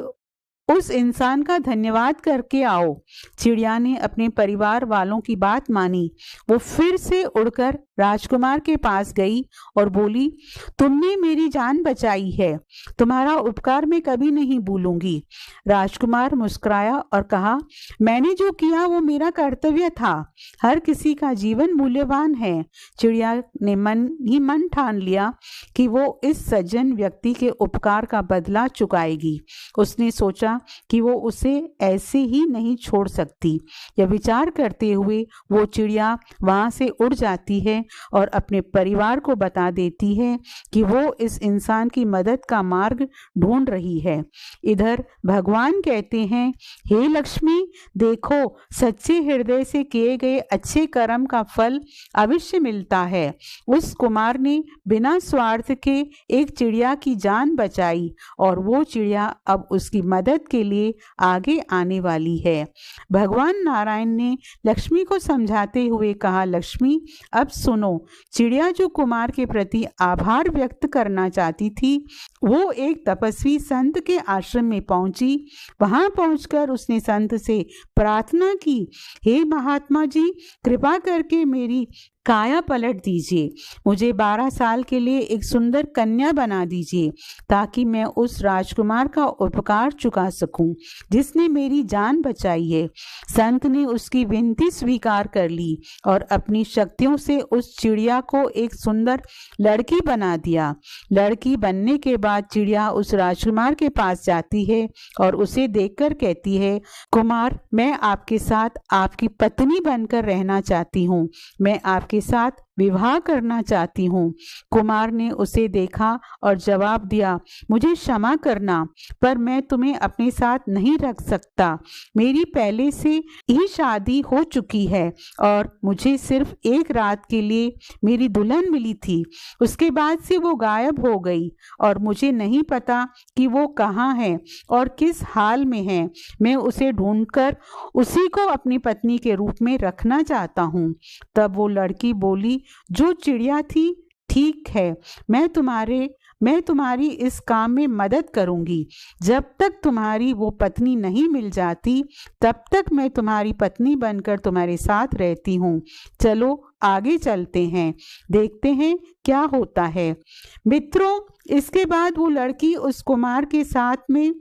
उस इंसान का धन्यवाद करके आओ। चिड़िया ने अपने परिवार वालों की बात मानी। वो फिर से उड़कर राजकुमार के पास गई और बोली, तुमने मेरी जान बचाई है, तुम्हारा उपकार मैं कभी नहीं भूलूंगी। राजकुमार मुस्कुराया और कहा, मैंने जो किया वो मेरा कर्तव्य था। हर किसी का जीवन मूल्यवान है। चिड़िया ने मन ही मन ठान लिया कि वो इस सज्जन व्यक्ति के उपकार का बदला चुकाएगी। उसने सोचा कि वो उसे ऐसे ही नहीं छोड़ सकती। यह विचार करते हुए वो चिड़िया वहां से उड़ जाती है और अपने परिवार को बता देती है कि वो इस इंसान की मदद का मार्ग ढूंढ रही है। इधर भगवान कहते हैं, हे लक्ष्मी, देखो सच्चे हृदय से किए गए अच्छे कर्म का फल अवश्य मिलता है। उस कुमार ने बिना स्वार्थ के एक चिड़िया की जान बचाई और वो चिड़िया अब उसकी मदद के लिए आगे आने वाली है। भगवान नारायण ने लक्ष्मी को समझाते हुए कहा, लक्ष्मी अब सुनो, सुनो। चिड़िया जो कुमार के प्रति आभार व्यक्त करना चाहती थी, वो एक तपस्वी संत के आश्रम में पहुंची। वहां पहुंचकर उसने संत से प्रार्थना की, हे महात्मा जी, कृपा करके मेरी काया पलट दीजिए। मुझे 12 साल के लिए एक सुंदर कन्या बना दीजिए, ताकि मैं उस राजकुमार का उपकार चुका सकूं जिसने मेरी जान बचाई है। संत ने उसकी विनती स्वीकार कर ली और अपनी शक्तियों से उस चिड़िया को एक सुंदर लड़की बना दिया। लड़की बनने के बाद चिड़िया उस राजकुमार के पास जाती है और उसे देखकर कहती है, कुमार, मैं आपके साथ आपकी पत्नी बनकर रहना चाहती हूँ। मैं आपके साथ विवाह करना चाहती हूँ। कुमार ने उसे देखा और जवाब दिया, मुझे क्षमा करना, पर मैं तुम्हें अपने साथ नहीं रख सकता। मेरी पहले से ही शादी हो चुकी है और मुझे सिर्फ एक रात के लिए मेरी दुल्हन मिली थी। उसके बाद से वो गायब हो गई और मुझे नहीं पता कि वो कहाँ है और किस हाल में है। मैं उसे ढूंढकर उसी को अपनी पत्नी के रूप में रखना चाहता हूँ। तब वो लड़की बोली, जो चिड़िया थी, ठीक है, मैं तुम्हारी इस काम में मदद करूंगी। जब तक तुम्हारी वो पत्नी नहीं मिल जाती, तब तक मैं तुम्हारी पत्नी बनकर तुम्हारे साथ रहती हूँ। चलो आगे चलते हैं, देखते हैं क्या होता है। मित्रों, इसके बाद वो लड़की उस कुमार के साथ में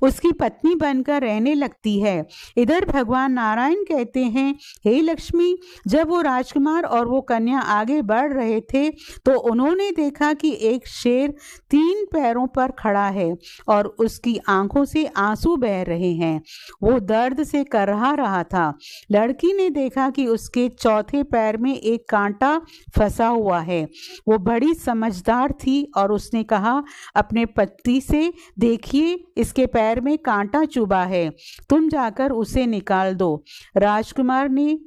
उसकी पत्नी बनकर रहने लगती है। इधर भगवान नारायण कहते हैं, हे लक्ष्मी, जब वो राजकुमार और वो कन्या आगे बढ़ रहे थे तो उन्होंने देखा कि एक शेर 3 पैरों पर खड़ा है और उसकी आंखों से आंसू बह रहे हैं। वो दर्द से कराह रहा था। लड़की ने देखा कि उसके चौथे पैर में एक कांटा फंसा हुआ है। वो बड़ी समझदार थी और उसने कहा अपने पति से, देखिए, इसके पैर में कांटा चुभा है, तुम जाकर उसे निकाल दो। राजकुमार ने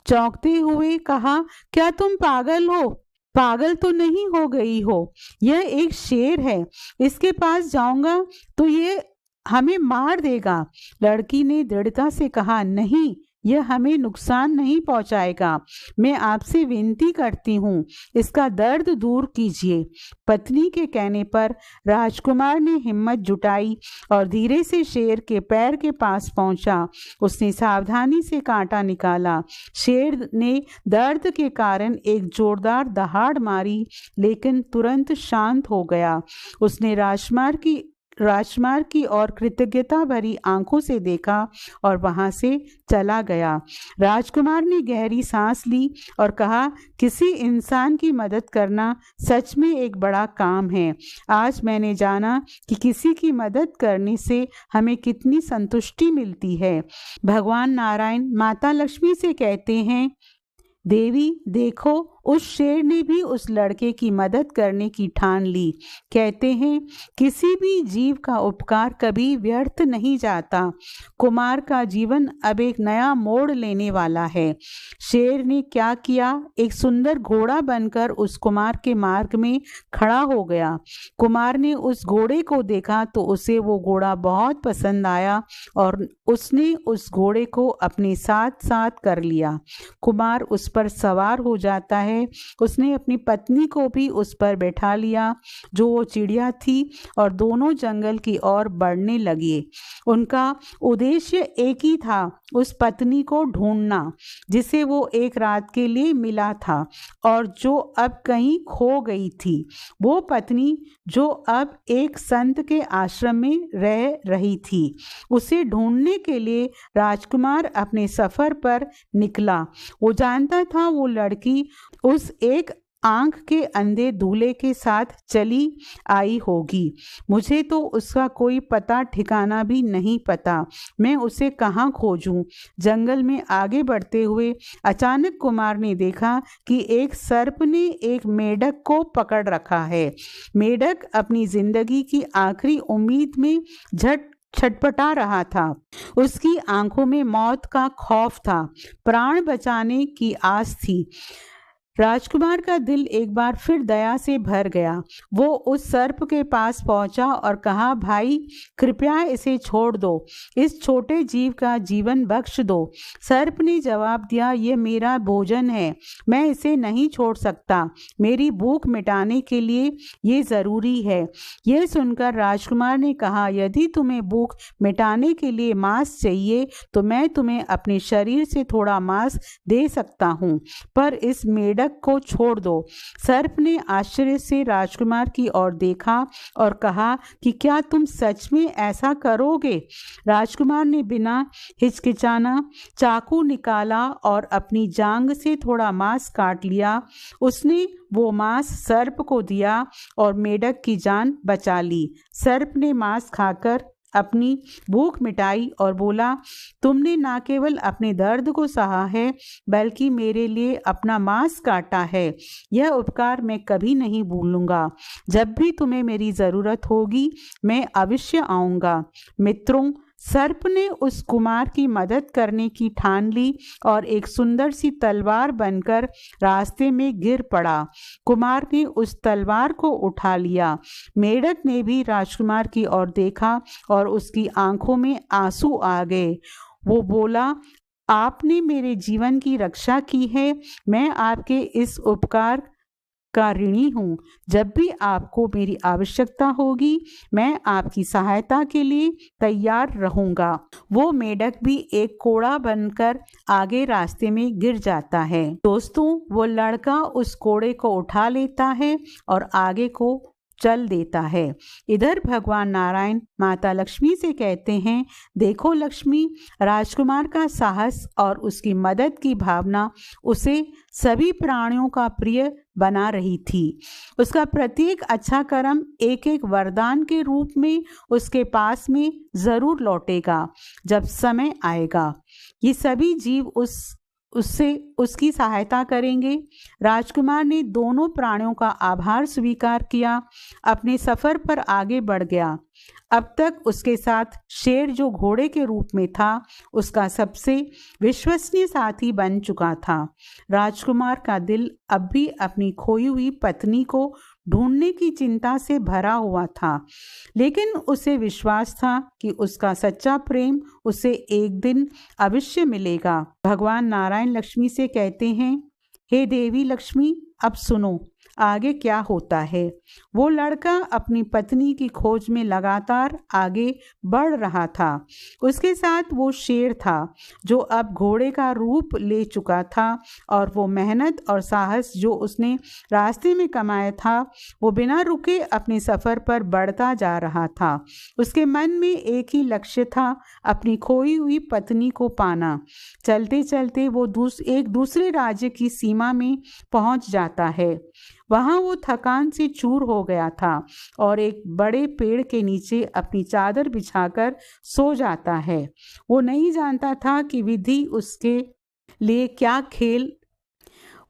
चौंकते हुए कहा, क्या तुम पागल हो? पागल तो नहीं हो गई हो, यह एक शेर है, इसके पास जाऊंगा तो ये हमें मार देगा। लड़की ने दृढ़ता से कहा, नहीं, यह हमें नुकसान नहीं पहुंचाएगा। मैं आपसे विनती करती हूँ, इसका दर्द दूर कीजिए। पत्नी के कहने पर राजकुमार ने हिम्मत जुटाई और धीरे से शेर के पैर के पास पहुंचा। उसने सावधानी से कांटा निकाला। शेर ने दर्द के कारण एक जोरदार दहाड़ मारी, लेकिन तुरंत शांत हो गया। उसने राजकुमार की और कृतज्ञता भरी आंखों से देखा और वहां से चला गया। राजकुमार ने गहरी सांस ली और कहा, किसी इंसान की मदद करना सच में एक बड़ा काम है। आज मैंने जाना कि किसी की मदद करने से हमें कितनी संतुष्टि मिलती है। भगवान नारायण माता लक्ष्मी से कहते हैं, देवी, देखो, उस शेर ने भी उस लड़के की मदद करने की ठान ली। कहते हैं, किसी भी जीव का उपकार कभी व्यर्थ नहीं जाता। कुमार का जीवन अब एक नया मोड़ लेने वाला है। शेर ने क्या किया? एक सुंदर घोड़ा बनकर उस कुमार के मार्ग में खड़ा हो गया। कुमार ने उस घोड़े को देखा तो उसे वो घोड़ा बहुत पसंद आया और उसने उस घोड़े को अपने साथ साथ कर लिया। कुमार उस पर सवार हो जाता है। उसने अपनी पत्नी को भी उस पर बैठा लिया, जो वो चिड़िया थी, और दोनों जंगल की ओर बढ़ने लगे। उनका उद्देश्य एक ही था, उस पत्नी को ढूंढना जिसे वो एक रात के लिए मिला था और जो अब कहीं खो गई थी। वो पत्नी जो अब एक संत के आश्रम में रह रही थी। उसे ढूंढने के लिए राजकुमार अपने सफर पर निकला। वो जानता था वो लड़की उस एक आंख के अंधे दूल्हे के साथ चली आई होगी। मुझे तो उसका कोई पता ठिकाना भी नहीं पता। मैं उसे कहाँ खोजूं? जंगल में आगे बढ़ते हुए अचानक कुमार ने देखा कि एक सर्प ने एक मेढक को पकड़ रखा है। मेढक अपनी जिंदगी की आखिरी उम्मीद में छटपटा रहा था। उसकी आंखों में मौत का खौफ था, प्राण बचाने की आस थी। राजकुमार का दिल एक बार फिर दया से भर गया। वो उस सर्प के पास पहुंचा और कहा, भाई कृपया इसे छोड़ दो, इस छोटे जीव का जीवन बख्श दो। सर्प ने जवाब दिया, ये मेरा भोजन है, मैं इसे नहीं छोड़ सकता, मेरी भूख मिटाने के लिए ये ज़रूरी है। यह सुनकर राजकुमार ने कहा, यदि तुम्हें भूख मिटाने के लिए मांस चाहिए तो मैं तुम्हें अपने शरीर से थोड़ा मांस दे सकता हूँ, पर इस मेढक को छोड़ दो। सर्प ने आश्चर्य से राजकुमार की ओर देखा और कहा कि क्या तुम सच में ऐसा करोगे? राजकुमार ने बिना हिचकिचाना चाकू निकाला और अपनी जांग से थोड़ा मांस काट लिया। उसने वो मांस सर्प को दिया और मेढक की जान बचा ली। सर्प ने मांस खाकर अपनी भूख मिटाई और बोला, तुमने न केवल अपने दर्द को सहा है बल्कि मेरे लिए अपना मांस काटा है। यह उपकार मैं कभी नहीं भूलूंगा। जब भी तुम्हें मेरी ज़रूरत होगी मैं अवश्य आऊँगा। मित्रों, सर्प ने उस कुमार की मदद करने की ठान ली और एक सुंदर सी तलवार बनकर रास्ते में गिर पड़ा। कुमार ने उस तलवार को उठा लिया। मेढक ने भी राजकुमार की ओर देखा और उसकी आंखों में आंसू आ गए। वो बोला, आपने मेरे जीवन की रक्षा की है, मैं आपके इस उपकार का ऋणी हूँ। जब भी आपको मेरी आवश्यकता होगी मैं आपकी सहायता के लिए तैयार रहूँगा। वो मेढक भी एक कोड़ा बनकर आगे रास्ते में गिर जाता है। दोस्तों, वो लड़का उस कोड़े को उठा लेता है और आगे को चल देता है। इधर भगवान नारायण माता लक्ष्मी से कहते हैं, देखो लक्ष्मी, राजकुमार का साहस और उसकी मदद की भावना उसे सभी प्राणियों का प्रिय बना रही थी। उसका प्रत्येक अच्छा कर्म एक एक वरदान के रूप में उसके पास में जरूर लौटेगा जब समय आएगा। ये सभी जीव उससे उसकी सहायता करेंगे। राजकुमार ने दोनों प्राणियों का आभार स्वीकार किया, अपने सफर पर आगे बढ़ गया। अब तक उसके साथ शेर, जो घोड़े के रूप में था, उसका सबसे विश्वसनीय साथी बन चुका था। राजकुमार का दिल अब भी अपनी खोई हुई पत्नी को ढूंढने की चिंता से भरा हुआ था, लेकिन उसे विश्वास था कि उसका सच्चा प्रेम उसे एक दिन अवश्य मिलेगा। भगवान नारायण लक्ष्मी से कहते हैं, हे देवी लक्ष्मी, अब सुनो आगे क्या होता है। वो लड़का अपनी पत्नी की खोज में लगातार आगे बढ़ रहा था। उसके साथ वो शेर था जो अब घोड़े का रूप ले चुका था, और वो मेहनत और साहस जो उसने रास्ते में कमाया था वो बिना रुके अपने सफ़र पर बढ़ता जा रहा था। उसके मन में एक ही लक्ष्य था, अपनी खोई हुई पत्नी को पाना। चलते चलते वो एक दूसरे राज्य की सीमा में पहुंच जाता है। वहां वो थकान से चूर हो गया था और एक बड़े पेड़ के नीचे अपनी चादर बिछाकर सो जाता है। वो नहीं जानता था कि विधि उसके लिए क्या खेल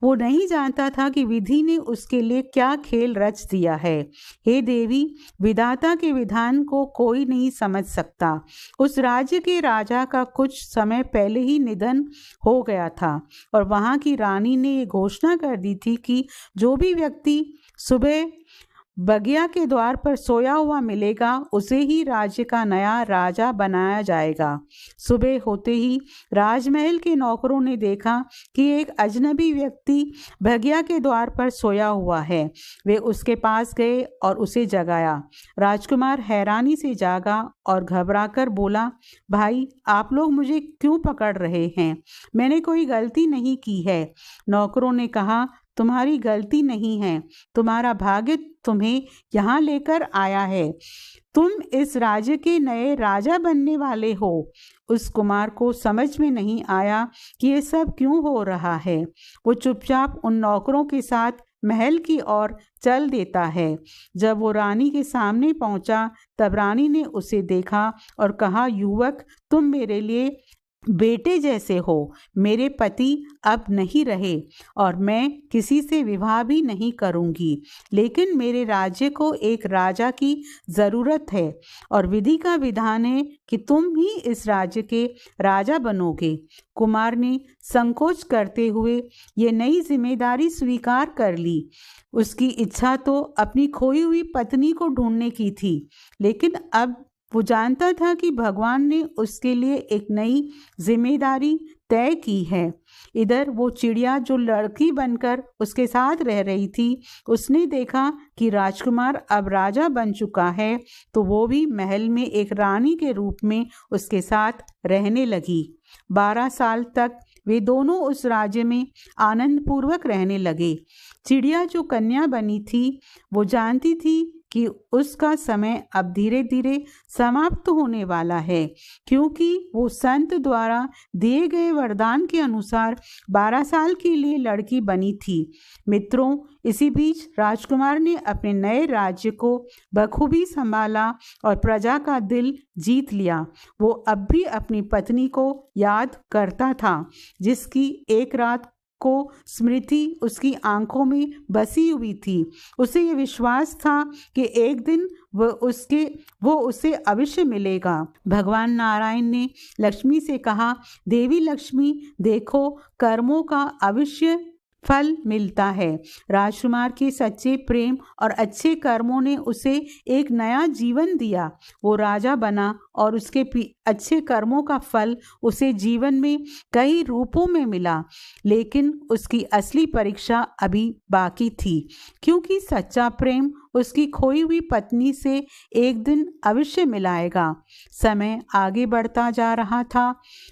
वो नहीं जानता था कि विधि ने उसके लिए क्या खेल रच दिया है। हे देवी, विधाता के विधान को कोई नहीं समझ सकता। उस राज्य के राजा का कुछ समय पहले ही निधन हो गया था और वहां की रानी ने ये घोषणा कर दी थी कि जो भी व्यक्ति सुबह बगिया के द्वार पर सोया हुआ मिलेगा उसे ही राज्य का नया राजा बनाया जाएगा। सुबह होते ही राजमहल के नौकरों ने देखा कि एक अजनबी व्यक्ति बगिया के द्वार पर सोया हुआ है। वे उसके पास गए और उसे जगाया। राजकुमार हैरानी से जागा और घबराकर बोला, भाई, आप लोग मुझे क्यों पकड़ रहे हैं? मैंने कोई गलती नहीं की है। नौकरों ने कहा, तुम्हारी गलती नहीं है, तुम्हारा भाग्य तुम्हें यहाँ लेकर आया है। तुम इस राज्य के नए राजा बनने वाले हो। उस कुमार को समझ में नहीं आया कि ये सब क्यों हो रहा है। वो चुपचाप उन नौकरों के साथ महल की ओर चल देता है। जब वो रानी के सामने पहुंचा तब रानी ने उसे देखा और कहा, युवक, तुम मेरे लिए बेटे जैसे हो। मेरे पति अब नहीं रहे और मैं किसी से विवाह भी नहीं करूंगी, लेकिन मेरे राज्य को एक राजा की ज़रूरत है और विधि का विधान है कि तुम ही इस राज्य के राजा बनोगे। कुमार ने संकोच करते हुए ये नई जिम्मेदारी स्वीकार कर ली। उसकी इच्छा तो अपनी खोई हुई पत्नी को ढूंढने की थी, लेकिन अब वो जानता था कि भगवान ने उसके लिए एक नई जिम्मेदारी तय की है। इधर वो चिड़िया जो लड़की बनकर उसके साथ रह रही थी, उसने देखा कि राजकुमार अब राजा बन चुका है, तो वो भी महल में एक रानी के रूप में उसके साथ रहने लगी। 12 साल तक वे दोनों उस राज्य में आनंद पूर्वक रहने लगे। चिड़िया जो कन्या बनी थी, वो जानती थी कि उसका समय अब धीरे धीरे समाप्त होने वाला है, क्योंकि वो संत द्वारा दिए गए वरदान के अनुसार 12 साल के लिए लड़की बनी थी। मित्रों, इसी बीच राजकुमार ने अपने नए राज्य को बखूबी संभाला और प्रजा का दिल जीत लिया। वो अब भी अपनी पत्नी को याद करता था, जिसकी एक रात को स्मृति उसकी आंखों में बसी हुई थी। उसे ये विश्वास था कि एक दिन वो उसे अवश्य मिलेगा। भगवान नारायण ने लक्ष्मी से कहा, देवी लक्ष्मी, देखो, कर्मों का अवश्य फल मिलता है। राजकुमार के सच्चे प्रेम और अच्छे कर्मों ने उसे एक नया जीवन दिया। वो राजा बना और उसके अच्छे कर्मों का फल उसे जीवन में कई रूपों में मिला, लेकिन उसकी असली परीक्षा अभी बाकी थी, क्योंकि सच्चा प्रेम उसकी खोई हुई पत्नी से एक दिन अवश्य मिलाएगा। समय आगे बढ़ता जा रहा था।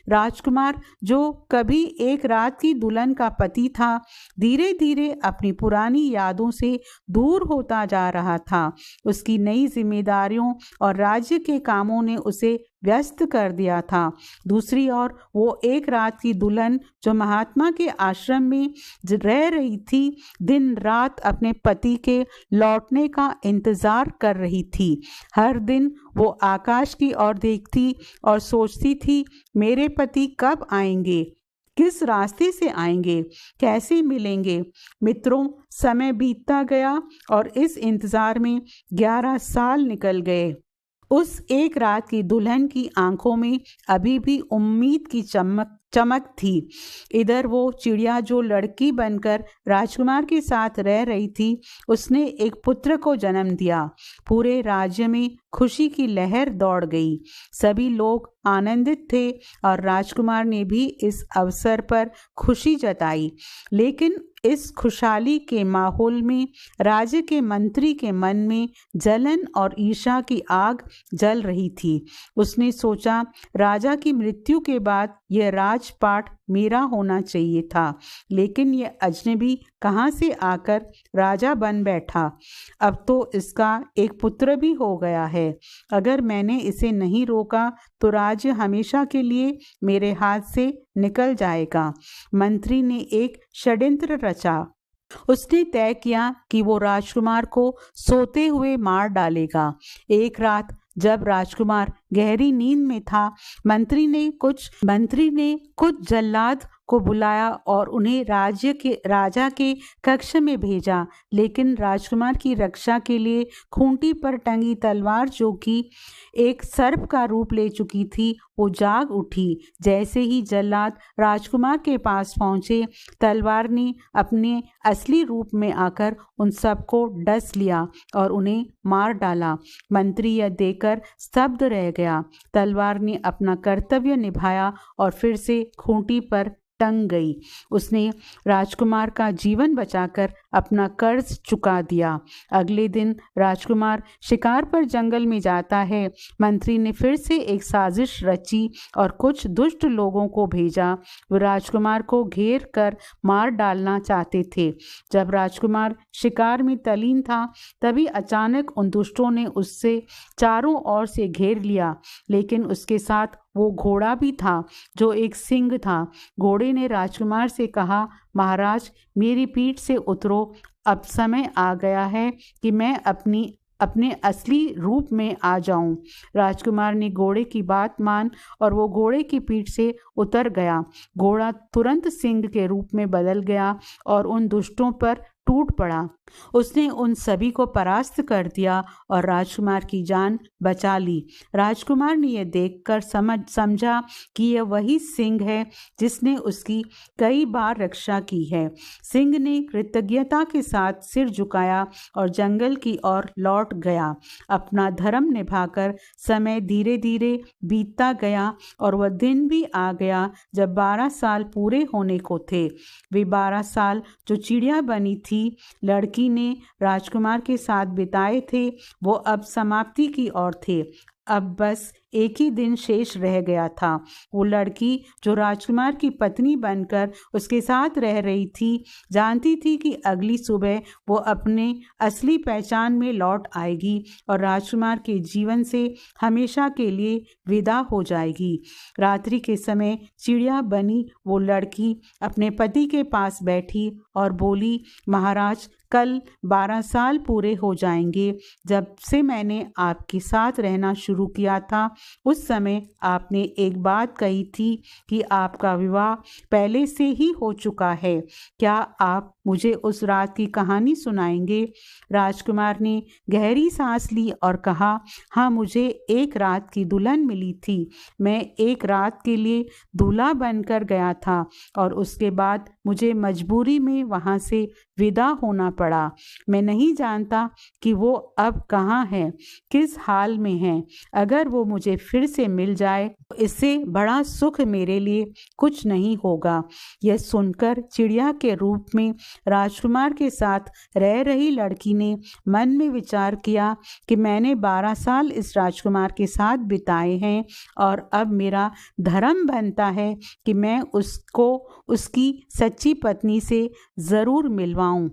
राजकुमार, जो कभी एक रात की दुल्हन का पति था, धीरे धीरे अपनी पुरानी यादों से दूर होता जा रहा था। उसकी नई जिम्मेदारियों और राज्य के कामों ने उसे व्यस्त कर दिया था। दूसरी ओर वो एक रात की दुल्हन जो महात्मा के आश्रम में रह रही थी, दिन रात अपने पति के लौटने का इंतजार कर रही थी। हर दिन वो आकाश की ओर देखती और सोचती थी, मेरे पति कब आएंगे, किस रास्ते से आएंगे, कैसे मिलेंगे। मित्रों, समय बीतता गया और इस इंतजार में 11 साल निकल गए। उस एक रात की दुल्हन की आंखों में अभी भी उम्मीद की चमक थी। इधर वो चिड़िया जो लड़की बनकर राजकुमार के साथ रह रही थी, उसने एक पुत्र को जन्म दिया। पूरे राज्य में खुशी की लहर दौड़ गई। सभी लोग आनंदित थे और राजकुमार ने भी इस अवसर पर खुशी जताई। लेकिन इस खुशहाली के माहौल में राज्य के मंत्री के मन में जलन और ईर्ष्या की आग जल रही थी। उसने सोचा, राजा की मृत्यु के बाद यह राजपाट मेरा होना चाहिए था, लेकिन यह अजनबी कहाँ से आकर राजा बन बैठा। अब तो इसका एक पुत्र भी हो गया है। अगर मैंने इसे नहीं रोका तो राज्य हमेशा के लिए मेरे हाथ से निकल जाएगा। मंत्री ने एक षड्यंत्र रचा। उसने तय किया कि वो राजकुमार को सोते हुए मार डालेगा। एक रात जब राजकुमार गहरी नींद में था, मंत्री ने कुछ जल्लाद को बुलाया और उन्हें राजा के कक्ष में भेजा। लेकिन राजकुमार की रक्षा के लिए खूंटी पर टंगी तलवार, जो कि एक सर्प का रूप ले चुकी थी, वो जाग उठी। जैसे ही जल्लाद राजकुमार के पास पहुंचे, तलवार ने अपने असली रूप में आकर उन सबको डस लिया और उन्हें मार डाला। मंत्री यह देखकर स्तब्ध रह गया। तलवार ने अपना कर्तव्य निभाया और फिर से खूंटी पर टंग गई। उसने राजकुमार का जीवन बचाकर अपना कर्ज चुका दिया। अगले दिन राजकुमार शिकार पर जंगल में जाता है। मंत्री ने फिर से एक साजिश रची और कुछ दुष्ट लोगों को भेजा। वो राजकुमार को घेर कर मार डालना चाहते थे। जब राजकुमार शिकार में तल्लीन था, तभी अचानक उन दुष्टों ने उससे चारों ओर से घेर लिया, लेकिन उसके साथ वो घोड़ा भी था जो एक सिंह था। घोड़े ने राजकुमार से कहा, महाराज, मेरी पीठ से उतरो, अब समय आ गया है कि मैं अपनी अपने असली रूप में आ जाऊं। राजकुमार ने घोड़े की बात मान और वो घोड़े की पीठ से उतर गया। घोड़ा तुरंत सिंह के रूप में बदल गया और उन दुष्टों पर टूट पड़ा। उसने उन सभी को परास्त कर दिया और राजकुमार की जान बचा ली। राजकुमार ने यह देखकर समझा कि यह वही सिंह है जिसने उसकी कई बार रक्षा की है। सिंह ने कृतज्ञता के साथ सिर झुकाया और जंगल की ओर लौट गया। अपना धर्म निभाकर समय धीरे धीरे बीतता गया और वह दिन भी आ गया जब 12 साल पूरे होने को थे। वे 12 साल जो चिड़िया बनी थी लड़की ने राजकुमार के साथ बिताए थे, वो अब समाप्ति की ओर थे। अब बस एक ही दिन शेष रह गया था। वो लड़की जो राजकुमार की पत्नी बनकर उसके साथ रह रही थी, जानती थी कि अगली सुबह वो अपने असली पहचान में लौट आएगी और राजकुमार के जीवन से हमेशा के लिए विदा हो जाएगी। रात्रि के समय चिड़िया बनी वो लड़की अपने पति के पास बैठी और बोली, महाराज, कल 12 साल पूरे हो जाएंगे। जब से मैंने आपके साथ रहना शुरू किया था, उस समय आपने एक बात कही थी कि आपका विवाह पहले से ही हो चुका है। क्या आप मुझे उस रात की कहानी सुनाएंगे? राजकुमार ने गहरी सांस ली और कहा, हाँ, मुझे एक रात की दुल्हन मिली थी। मैं एक रात के लिए दूल्हा बनकर गया था और उसके बाद मुझे मजबूरी में वहाँ से विदा होना पड़ा। मैं नहीं जानता कि वो अब कहाँ है, किस हाल में है। अगर वो मुझे फिर से मिल जाए तो इससे बड़ा सुख मेरे लिए कुछ नहीं होगा। यह सुनकर चिड़िया के रूप में राजकुमार के साथ रह रही लड़की ने मन में विचार किया कि मैंने 12 साल इस राजकुमार के साथ बिताए हैं और अब मेरा धर्म बनता है कि मैं उसको उसकी सच्ची पत्नी से ज़रूर मिलवाऊं।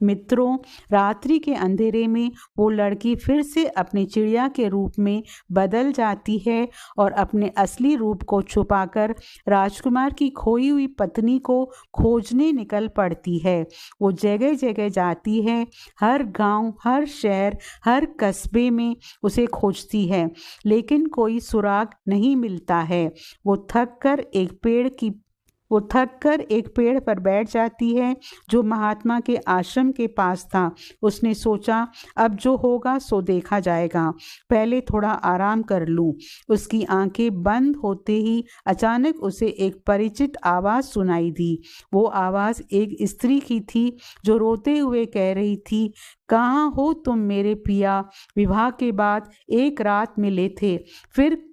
मित्रों, रात्रि के अंधेरे में वो लड़की फिर से अपने चिड़िया के रूप में बदल जाती है और अपने असली रूप को छुपाकर राजकुमार की खोई हुई पत्नी को खोजने निकल पड़ती है। वो जगह जगह जाती है, हर गांव, हर शहर, हर कस्बे में उसे खोजती है, लेकिन कोई सुराग नहीं मिलता है। वो थक कर एक पेड़ पर बैठ जाती है जो महात्मा के आश्रम के पास था। उसने सोचा, अब जो होगा सो देखा जाएगा, पहले थोड़ा आराम कर लूं। उसकी आंखें बंद होते ही अचानक उसे एक परिचित आवाज़ सुनाई दी। वो आवाज़ एक स्त्री की थी जो रोते हुए कह रही थी, कहाँ हो तुम मेरे पिया? विवाह के बाद एक रात मिले थे, फिर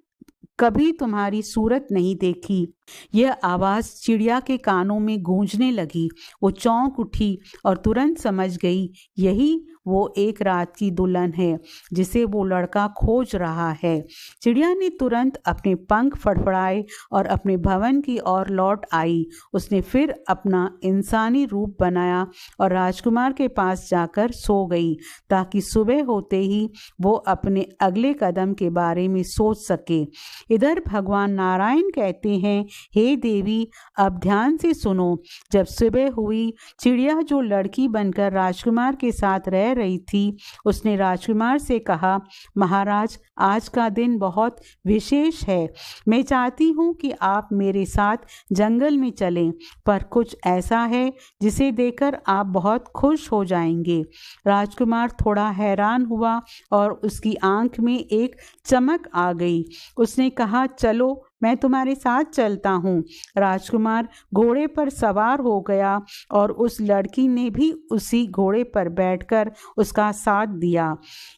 कभी तुम्हारी सूरत नहीं देखी। यह आवाज़ चिड़िया के कानों में गूंजने लगी। वो चौंक उठी और तुरंत समझ गई, यही वो एक रात की दुल्हन है जिसे वो लड़का खोज रहा है। चिड़िया ने तुरंत अपने पंख फड़फड़ाए और अपने भवन की ओर लौट आई। उसने फिर अपना इंसानी रूप बनाया और राजकुमार के पास जाकर सो गई ताकि सुबह होते ही वो अपने अगले कदम के बारे में सोच सके। इधर भगवान नारायण कहते हैं, हे देवी, अब ध्यान से सुनो। जब सुबह हुई, चिड़िया जो लड़की बनकर राजकुमार के साथ रह रही थी, उसने राजकुमार से कहा, महाराज, आज का दिन बहुत विशेष है। मैं चाहती हूँ कि आप मेरे साथ जंगल में चलें, पर कुछ ऐसा है जिसे देखकर आप बहुत खुश हो जाएंगे। राजकुमार थोड़ा हैरान हुआ और उसकी आंख में एक चमक आ गई। उसने कहा, चलो, मैं तुम्हारे साथ चलता हूँ। राजकुमार घोड़े पर सवार हो गया और उस लड़की ने भी उसी घोड़े पर बैठकर उसका साथ दिया।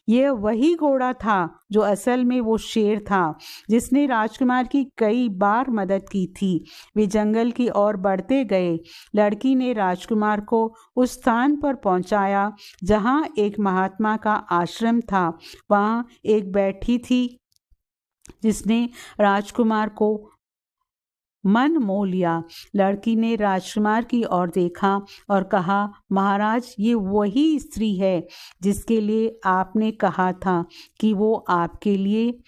यह वही घोड़ा था जो असल में वो शेर था जिसने राजकुमार की कई बार मदद की थी। वे जंगल की ओर बढ़ते गए। लड़की ने राजकुमार को उस स्थान पर पहुंचाया जहाँ एक महात्मा का आश्रम था। वहाँ एक बैठी थी जिसने राजकुमार को मन मोह लिया। लड़की ने राजकुमार की ओर देखा और कहा, महाराज, ये वही स्त्री है जिसके लिए आपने कहा था कि वो आपके लिए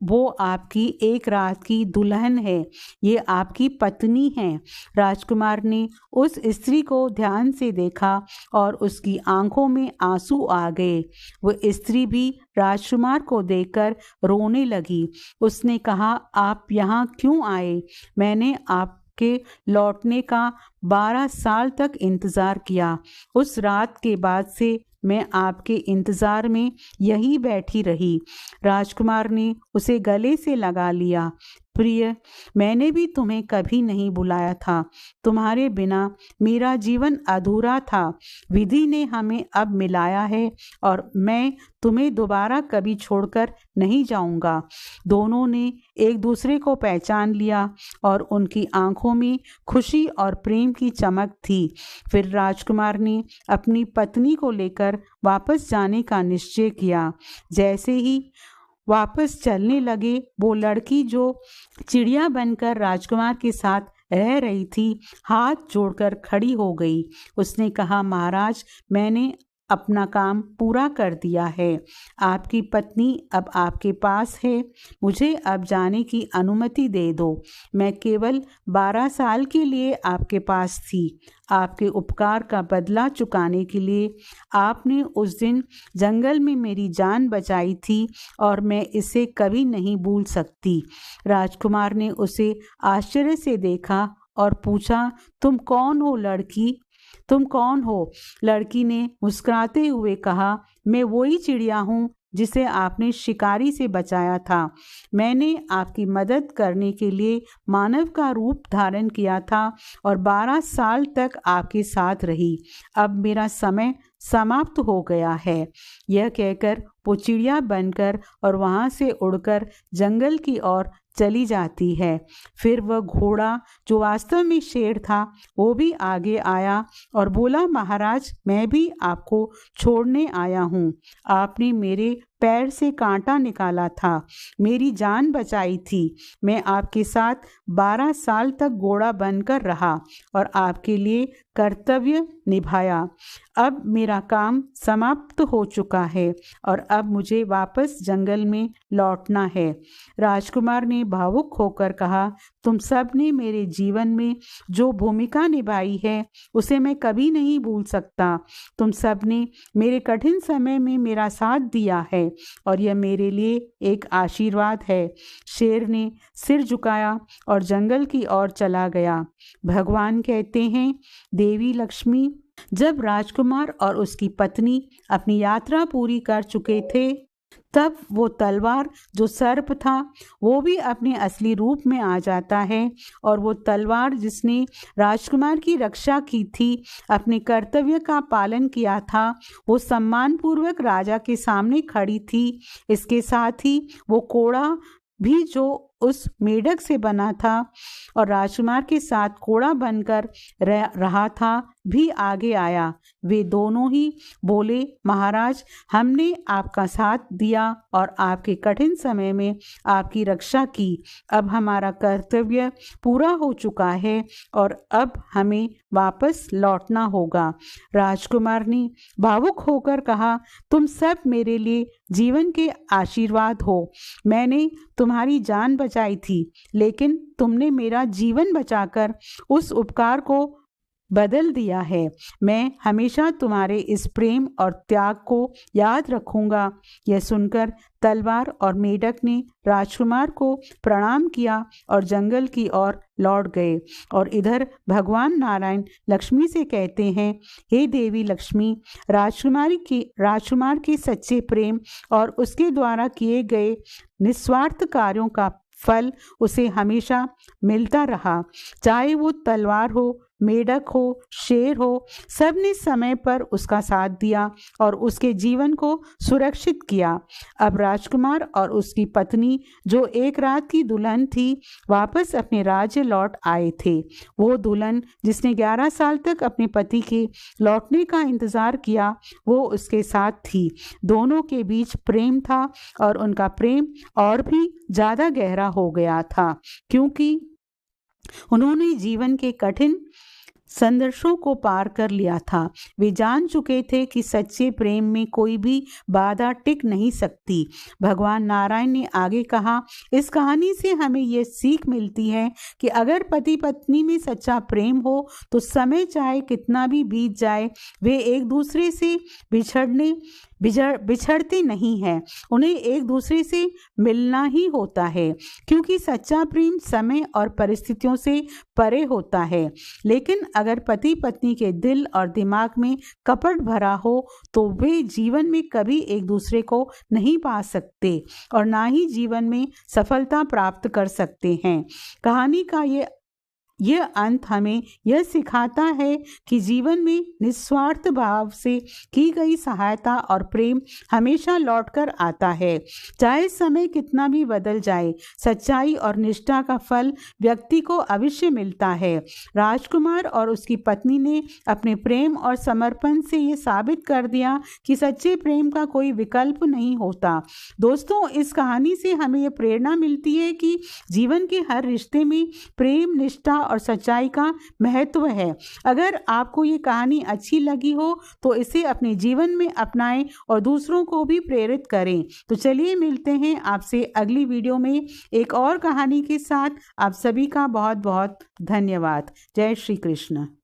वो आपकी एक रात की दुल्हन है, ये आपकी पत्नी है। राजकुमार ने उस स्त्री को ध्यान से देखा और उसकी आंखों में आंसू आ गए। वो स्त्री भी राजकुमार को देखकर रोने लगी। उसने कहा, आप यहाँ क्यों आए? मैंने आपके लौटने का 12 साल तक इंतजार किया। उस रात के बाद से मैं आपके इंतजार में यहीं बैठी रही। राजकुमार ने उसे गले से लगा लिया। प्रिय, मैंने भी तुम्हें कभी नहीं बुलाया था। तुम्हारे बिना मेरा जीवन अधूरा था। विधि ने हमें अब मिलाया है और मैं तुम्हें दोबारा कभी छोड़कर नहीं जाऊंगा। दोनों ने एक दूसरे को पहचान लिया और उनकी आंखों में खुशी और प्रेम की चमक थी। फिर राजकुमार ने अपनी पत्नी को लेकर वापस जाने का निश्चय किया। जैसे ही वापस चलने लगे, वो लड़की जो चिड़िया बनकर राजकुमार के साथ रह रही थी, हाथ जोड़कर खड़ी हो गई। उसने कहा, महाराज, मैंने अपना काम पूरा कर दिया है। आपकी पत्नी अब आपके पास है। मुझे अब जाने की अनुमति दे दो। मैं केवल 12 साल के लिए आपके पास थी। आपके उपकार का बदला चुकाने के लिए आपने उस दिन जंगल में मेरी जान बचाई थी और मैं इसे कभी नहीं भूल सकती। राजकुमार ने उसे आश्चर्य से देखा और पूछा, तुम कौन हो लड़की? तुम कौन हो? लड़की ने मुस्कुराते हुए कहा, मैं वही चिड़िया हूँ जिसे आपने शिकारी से बचाया था। मैंने आपकी मदद करने के लिए मानव का रूप धारण किया था और 12 साल तक आपके साथ रही। अब मेरा समय समाप्त हो गया है। यह कहकर वो चिड़िया बनकर और वहाँ से उड़कर जंगल की ओर चली जाती है। फिर वह घोड़ा, जो वास्तव में शेर था, वो भी आगे आया और बोला, महाराज, मैं भी आपको छोड़ने आया हूँ। आपने मेरे पैर से कांटा निकाला था, मेरी जान बचाई थी। मैं आपके साथ 12 साल तक घोड़ा बनकर रहा और आपके लिए कर्तव्य निभाया। अब मेरा काम समाप्त हो चुका है और अब मुझे वापस जंगल में लौटना है। राजकुमार ने भावुक होकर कहा, तुम सब ने मेरे जीवन में जो भूमिका निभाई है उसे मैं कभी नहीं भूल सकता। तुम सब ने मेरे कठिन समय में मेरा साथ दिया है और यह मेरे लिए एक आशीर्वाद है। शेर ने सिर झुकाया और जंगल की ओर चला गया। भगवान कहते हैं, देवी लक्ष्मी, जब राजकुमार और उसकी पत्नी अपनी यात्रा पूरी कर चुके थे, तब वो तलवार जो सर्प था वो भी अपने असली रूप में आ जाता है और वो तलवार जिसने राजकुमार की रक्षा की थी, अपने कर्तव्य का पालन किया था, वो सम्मानपूर्वक राजा के सामने खड़ी थी। इसके साथ ही वो कोड़ा भी जो उस मेढक से बना था और राजकुमार के साथ कोड़ा बनकर रहा था, भी आगे आया। वे दोनों ही बोले, महाराज, हमने आपका साथ दिया और आपके कठिन समय में आपकी रक्षा की। अब हमारा कर्तव्य पूरा हो चुका है और अब हमें वापस लौटना होगा। राजकुमार ने भावुक होकर कहा, तुम सब मेरे लिए जीवन के आशीर्वाद हो। मैंने तुम्हारी जान बचाई थी, लेकिन तुमने मेरा जीवन बचाकर उस उपकार को बदल दिया है। मैं हमेशा तुम्हारे इस प्रेम और त्याग को याद रखूंगा। यह सुनकर तलवार और मेढक ने राजकुमार को प्रणाम किया और जंगल की ओर लौट गए। और इधर भगवान नारायण लक्ष्मी से कहते हैं, हे देवी लक्ष्मी, राजकुमार के सच्चे प्रेम और उसके द्वारा किए गए निस्वार्थ कार्यों का फल उसे हमेशा मिलता रहा। चाहे वो तलवार हो, मेढक हो, शेर हो, सब ने समय पर उसका साथ दिया और उसके जीवन को सुरक्षित किया। अब राजकुमार और उसकी पत्नी, जो एक रात की दुल्हन थी, वापस अपने राज्य लौट आए थे। वो दुल्हन जिसने 11 साल तक अपने पति के लौटने का इंतजार किया, वो उसके साथ थी। दोनों के बीच प्रेम था और उनका प्रेम और भी ज़्यादा गहरा हो गया था, क्योंकि उन्होंने जीवन के कठिन संघर्षों को पार कर लिया था। वे जान चुके थे कि सच्चे प्रेम में कोई भी बाधा टिक नहीं सकती। भगवान नारायण ने आगे कहा, इस कहानी से हमें यह सीख मिलती है कि अगर पति पत्नी में सच्चा प्रेम हो तो समय चाहे कितना भी बीत जाए, वे एक दूसरे से बिछड़ते नहीं हैं। उन्हें एक दूसरे से मिलना ही होता है, क्योंकि सच्चा प्रेम समय और परिस्थितियों से परे होता है। लेकिन अगर पति पत्नी के दिल और दिमाग में कपट भरा हो तो वे जीवन में कभी एक दूसरे को नहीं पा सकते और ना ही जीवन में सफलता प्राप्त कर सकते हैं। कहानी का यह अंत हमें यह सिखाता है कि जीवन में निस्वार्थ भाव से की गई सहायता और प्रेम हमेशा लौटकर आता है। चाहे समय कितना भी बदल जाए, सच्चाई और निष्ठा का फल व्यक्ति को अवश्य मिलता है। राजकुमार और उसकी पत्नी ने अपने प्रेम और समर्पण से ये साबित कर दिया कि सच्चे प्रेम का कोई विकल्प नहीं होता। दोस्तों, इस कहानी से हमें यह प्रेरणा मिलती है कि जीवन के हर रिश्ते में प्रेम, निष्ठा और सच्चाई का महत्व है। अगर आपको ये कहानी अच्छी लगी हो तो इसे अपने जीवन में अपनाएं और दूसरों को भी प्रेरित करें। तो चलिए मिलते हैं आपसे अगली वीडियो में एक और कहानी के साथ। आप सभी का बहुत बहुत धन्यवाद। जय श्री कृष्ण।